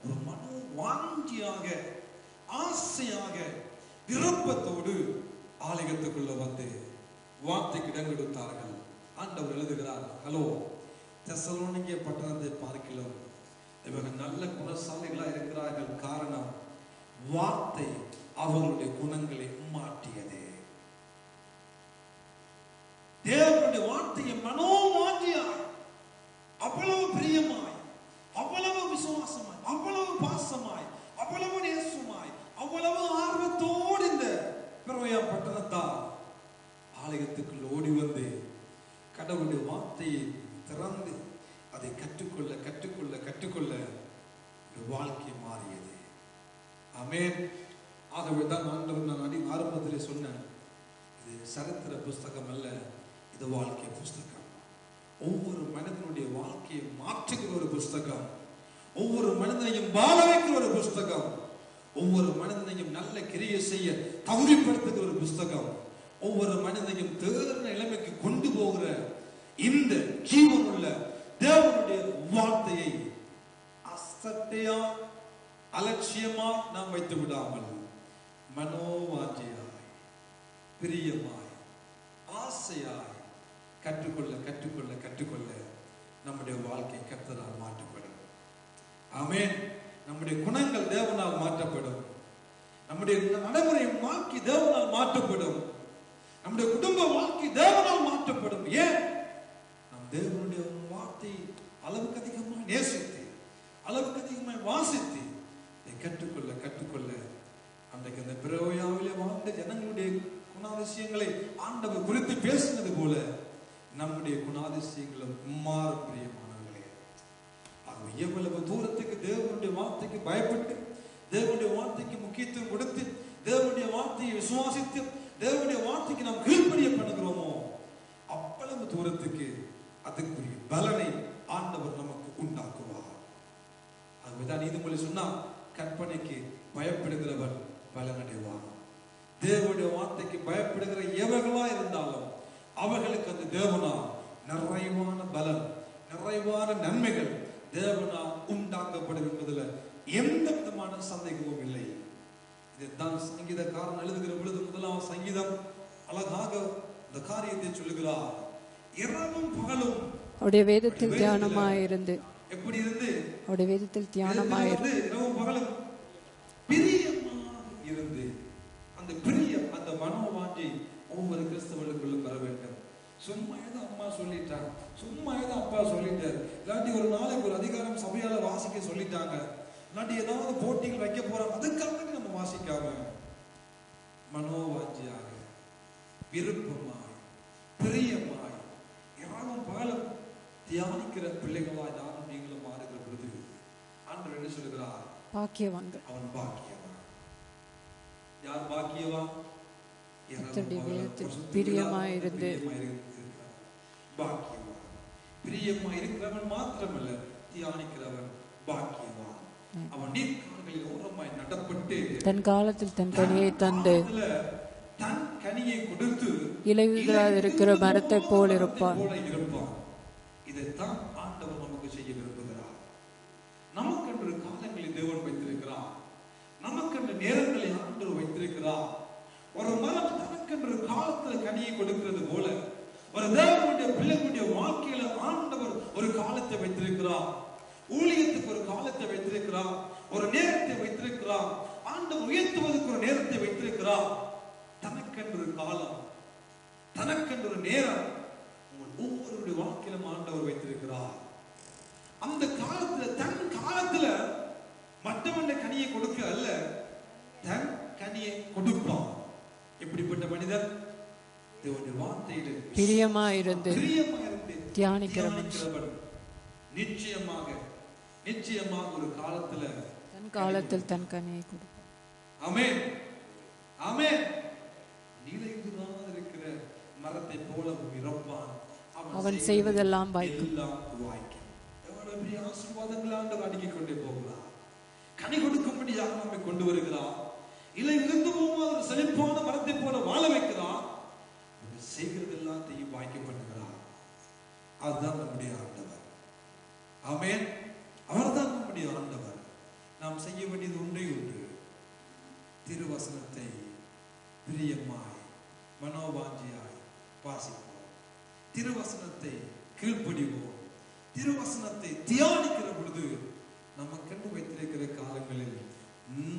ஒரு மனோ வாஞ்சியாக, ஆசையாக, விருப்பத்தோடு ஆலயத்துக்குள்ள வந்து வார்த்தைக்கு இடம் கொடுத்தார்கள். ஆண்டவர் எழுதுகிறார், ஹலோ, தெசலோனிக்கே பட்டணத்தை பார்க்கலாம், இவர்கள் நல்ல குணசாலிகளா இருக்கிறார்கள். காரணம், வார்த்தை அவர்களுடைய குணங்களை மாற்றியது. தேவனுடைய வார்த்தையை மனோவாஞ்சியாய், அவ்வளவு பிரியமாய், அவ்வளவு விசுவாசமாய், அவ்வளவு பாசமாய், அவ்வளவு நேசமாய், அவ்வளவு ஆர்வத்தோடு இந்த பெரோயா பட்டணத்தார் ஆலயத்துக்குள் ஓடி வந்து கடவுளுடைய வார்த்தையை திறந்து அதை கற்றுக்கொள்ள கற்றுக்கொள்ள கற்றுக்கொள்ள வாழ்க்கை மாறியது. ஆமென். ஆகவே தான் நான் ஆரம்பத்திலே சொன்னேன், இது சரித்திர புஸ்தகம் அல்ல, இது வாழ்க்கை புஸ்தகம். ஒவ்வொரு மனிதனுடைய வாழ்க்கையை மாற்றுகிற ஒரு புஸ்தகம், ஒவ்வொரு மனிதனையும் வாழ வைக்கிற ஒரு புஸ்தகம், ஒவ்வொரு மனிதனையும் நல்ல கிரியை செய்ய தகுதிப்படுத்துகிற ஒரு புஸ்தகம், ஒவ்வொரு மனிதனையும் தேர்ந்த நிலைமைக்கு கொண்டு போகிற இந்த ஜீவனுள்ள தேவனுடைய வார்த்தையை அசட்டையா அலட்சியமா நாம் வைத்து விடாமல் மனோவாஞ்சியாய், பிரியமாய், ஆசையாய் கற்றுக்கொள்ள கற்றுக்கொள்ள கற்றுக்கொள்ள நம்முடைய வாழ்க்கை கர்த்தரால் மாற்றப்படும். ஆமென். நம்முடைய குணங்கள் தேவனால் மாற்றப்படும். நம்முடைய நடைமுறை வாழ்க்கை தேவனால் மாற்றப்படும். நம்முடைய குடும்ப வாழ்க்கை தேவனால் மாற்றப்படும். ஏன்? நாம் தேவனுடைய வார்த்தை அளவுக்கு அதிகமாக நேசித்து, அளவுக்கு அதிகமாக வாசித்து இதை கற்றுக்கொள்ள கற்றுக்கொள்ள அன்றைக்கு அந்த பெரோயாவிலே வாழ்ந்த ஜனங்களுடைய குணாதிசயங்களை ஆண்டவர் குறித்து பேசினது போல நம்முடைய குணாதிசயங்களும் மாறும். பிரியமானவர்களே, ஆகவே எவ்வளவு தூரத்துக்கு தேவனுடைய வார்த்தைக்கு பயப்பட்டு, தேவனுடைய வார்த்தைக்கு முக்கியத்துவம் கொடுத்து, தேவனுடைய வார்த்தையை விசுவாசித்து, தேவனுடைய வார்த்தைக்கு நாம் கீழ்ப்படிய பண்ணுகிறோமோ அவ்வளவு தூரத்துக்கு அதுக்குரிய பலனை ஆண்டவர் நமக்கு உண்டாக்குவார். அதுதான் நீதிமொழி சொன்னா, கற்பனைக்கு பயப்படுகிறவன் பலனடைவான். தேவனுடைய வார்த்தைக்கு பயப்படுகிற எவர்களா இருந்தாலும் அவர்களுக்கு அந்த தேவனால் நிறைவான பலன், நிறைவான நன்மைகள் தேவனால் உண்டாக்கப்படும் என்பதில் எந்த விதமான சந்தேகமும் இல்லை. இதைத்தான் சங்கீதக்காரன் எழுதுகிற பொழுது முதலாம் சங்கீதம் அழகாக இந்த காரியத்தை சொல்லுகிறார். இரவும் பகலும் அவருடைய வேதத்தில் தியானமாயிருந்து, எப்படி இருந்து? அவருடைய வேதத்தில் தியானமாயிருந்து இரவும் பகலும் பிரியமாக இருந்து, அந்த பிரியம், அந்த மனோவாஞ்சி ஒவ்வொரு கிறிஸ்தவர்களுக்குள்ளும் வர வேண்டும். சும்மா ஏதோ அம்மா சொல்லிட்டாங்க, சும்மா ஏதோ அப்பா சொல்லிட்டாரு, இல்லாட்டி ஒரு நாளைக்கு ஒரு அதிகாரம் சபையால வாசிக்க சொல்லிட்டாங்க, இல்லாட்டி ஏதாவது போட்டிகள் வைக்க போறாங்க, அதுக்காக நம்ம வாசிக்காம மனோவாஞ்சியாக, விருப்பமாய், பிரியமாய், இரவும் பகலும் தியானிக்கிற பிள்ளைகளாய் நானும் நீங்களும் மாறுகிற பொழுது ஆண்டவர் என்ன சொல்லுகிறார்? பாக்கியவான்கள். அவன் பாக்கியவான். யார் பாக்கியவான்? பிரியமாயிருந்து பாக்கியவான். பிரியமாய் இருக்கிறவன் மாத்திரமல்ல, தியானிக்கிறவன் பாக்கியவான். அவன் நீர்க்கால்களில் ஓரமாய் நடப்பட்டு தன் காலத்தில் தன் கனியை தந்து தன் கனியை கொடுத்து இலையுதிராதிருக்கிற மரத்தை போல் இருப்பான். இதைத்தான் ஆண்டவர் நமக்கு செய்ய விரும்புகிறார். நமக்கு ஒரு காலங்களில் தேவன் வைத்திருக்கிறார். நமக்கென்று நேரங்களை ஆண்டவர் வைத்திருக்கிறார். ஒரு மரம் தனக்கென்று காலத்துல கனியை கொடுக்கிறது போல ஒரு தேவனுடைய பிள்ளைகளுடைய வாழ்க்கையில ஆண்டவர் ஒரு காலத்தை வைத்திருக்கிறார். ஊழியத்துக்கு ஒரு காலத்தை வைத்திருக்கிறார், ஒரு நேரத்தை வைத்திருக்கிறார். ஆண்டவர் உயர்த்துவதற்கு ஒரு நேரத்தை வைத்திருக்கிறார். தனக்கென்று காலம், தனக்கென்று நேரம் உங்கள் ஒவ்வொருடைய வாழ்க்கையிலும் ஆண்டவர் வைத்திருக்கிறார். அந்த காலத்துல தன் காலத்துல மற்றவனுடைய கனியை கொடுக்க அல்ல, தன் கனியை கொடுப்பான். எப்படிப்பட்ட மனிதர்? தேவனுடைய வார்த்தையிலே பிரியமாயிருந்து தியானிக்கிற மனுஷன் நிச்சயமாக நிச்சயமாக ஒரு காலத்துல தன் காலத்தில் தன் கனியை கொடுப்பான். ஆமென், ஆமென். நிலைகுறாத இருக்கிற மரத்தை போல இறப்பான், அவன் செய்வதெல்லாம் வாய்க்கும். எவ்வளவு பெரிய ஆசீர்வாதங்களை ஆண்டவர் அடுக்கிக் கொண்டே போகிறார். கனி கொடுக்கும்படியாக நம்மை கொண்டு வருகிறார். இலை விழுந்து போகாத செழிப்பான மரத்தை போல வாழ வைக்கிறார். செய்கிறது எல்லாத்தையும் வாய்க்க பண்ணுகிறார். அதுதான் நம்முடைய ஆண்டவர். ஆமென். அவர்தான் நம்முடைய ஆண்டவர். நாம் செய்ய வேண்டியது ஒன்றே ஒன்று, திருவசனத்தை பிரியமாய் மனோவாஞ்சியாய் வாசிப்போம், திருவசனத்தை கீழ்ப்படிவோம், திருவசனத்தை தியானிக்கிற பொழுது நமக்கென்று வைத்திருக்கிற காலங்களில்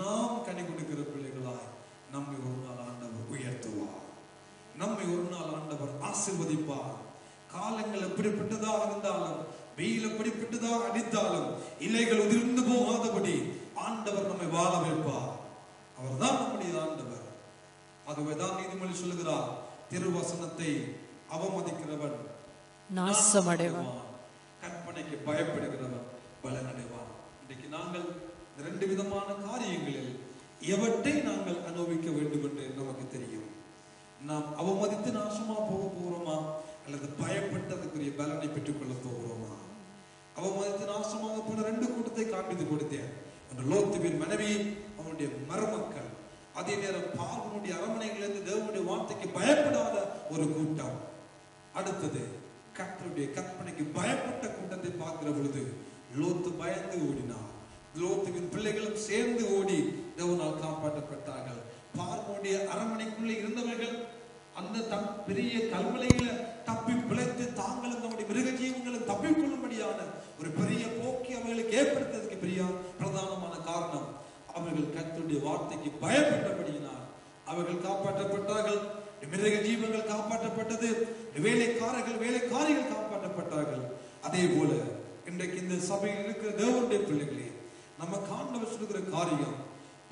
நாம் கனி கொடுக்கிற பிள்ளைகளாய் நம்மை ஒரு நாள் ஆண்டவர் உயர்த்துவார். நம்மை ஒரு நாள் ஆண்டவர் ஆசீர்வதிப்பார். காலங்கள் எப்படிப்பட்டதாக இருந்தாலும், வெயில் எப்படிப்பட்டதாக அடித்தாலும், இலைகள் உதிர்ந்து போகாதபடி ஆண்டவர் நம்மை வாழ வைப்பார். அவர்தான் நம்முடைய ஆண்டவர். ஆகவேதான் நீதிமொழி சொல்லுகிறார், திருவசனத்தை அவமதிக்கிறவன் நாசமடைவான், கற்பனைக்கு பயப்படுகிறவன் பலனடைவான். இன்றைக்கு நாங்கள் இரண்டு விதமான காரியங்களில் எவற்றை நாங்கள் அனுபவிக்க வேண்டும் என்று நமக்கு தெரியும். நாம் அவமதித்து நாசமா போக போகிறோமா, அல்லது பயப்பட்டதுக்குரிய பலனை பெற்றுக் கொள்ள போகிறோமா? அவமதித்து நாசமாக போன ரெண்டு கூட்டத்தை காண்பித்து கொடுத்தேன். லோத்துவின் மனைவி, அவனுடைய மருமக்கள். அதே நேரம் பார்வனுடைய அரண்மனைகளிலிருந்து தேவனுடைய வார்த்தைக்கு பயப்படாத ஒரு கூட்டம். அடுத்தது கர்த்தருடைய கற்பனைக்கு பயப்பட்ட கூட்டத்தை பார்க்கிற பொழுது லோத்து பயந்து ஓடினார். லோத்துவின் பிள்ளைகளும் சேர்ந்து ஓடி தேவனால் காப்பாற்றப்பட்டார்கள். பார்வனுடைய அரண்மனைக்குள்ளே இருந்தவர்கள் அந்த தன் பெரிய கல்மலையில தப்பி பிழைத்து தாங்களும் நம்முடைய மிருக ஜீவங்களும் தப்பிக்கொள்ளும்படியான ஒரு பெரிய போக்கி அவர்களுக்கு ஏற்படுத்ததுக்கு பெரிய பிரதானமான காரணம், அவர்கள் கர்த்தருடைய வார்த்தைக்கு பயப்பட்டபடியினால் அவர்கள் காப்பாற்றப்பட்டார்கள். மிருக ஜீவங்கள் காப்பாற்றப்பட்டது, வேலைக்காரிகள் காப்பாற்றப்பட்டார்கள். அதே போல இன்றைக்கு இந்த சபையில் இருக்கிற தேவனுடைய பிள்ளைகளே, நம்ம ஆண்டவர் சொல்லுகிற காரியம்,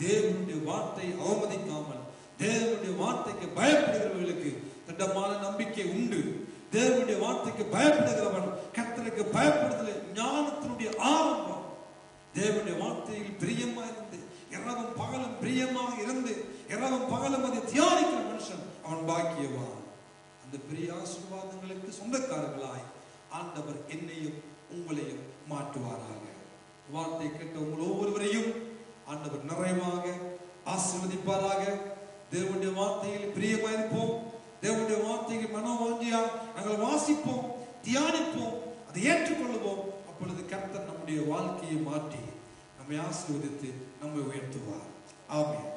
தேவனுடைய வார்த்தை அவமதிக்காமல் தேவனுடைய வார்த்தைக்கு பயப்படுகிறவர்களுக்கு திட்டமான நம்பிக்கை உண்டு. தேவனுடைய வார்த்தைக்கு பயப்படுகிறவன் கர்த்தருக்கு பயப்படுதல் ஞானத்தினுடைய ஆரம்பம். தேவனுடைய வார்த்தையில் பிரியமா இருந்து இரவும் பகலும் பிரியமாக இருந்து இரவும் பகலும் அதை தியானிக்கிற மனுஷன் அவன் பாக்கியவான். அந்த பெரிய ஆசீர்வாதங்களுக்கு சொந்தக்காரர்களாய் ஆண்டவர் என்னையும் உங்களையும் மாற்றுவாராக. வார்த்தை கேட்ட உங்கள் ஒவ்வொருவரையும் ஆண்டவர் நிறைவாக ஆசீர்வதிப்பாராக. தேவனுடைய வார்த்தையில் பிரியமாயிருப்போம். தேவனுடைய வார்த்தையில் மனோவாஞ்சியா நாங்கள் வாசிப்போம், தியானிப்போம், அதை ஏற்றுக்கொள்ளுவோம். அப்பொழுது கர்த்தர் நம்முடைய வாழ்க்கையை மாற்றி நம்மை ஆசீர்வதித்து நம்மை உயர்த்துவார். ஆமென்.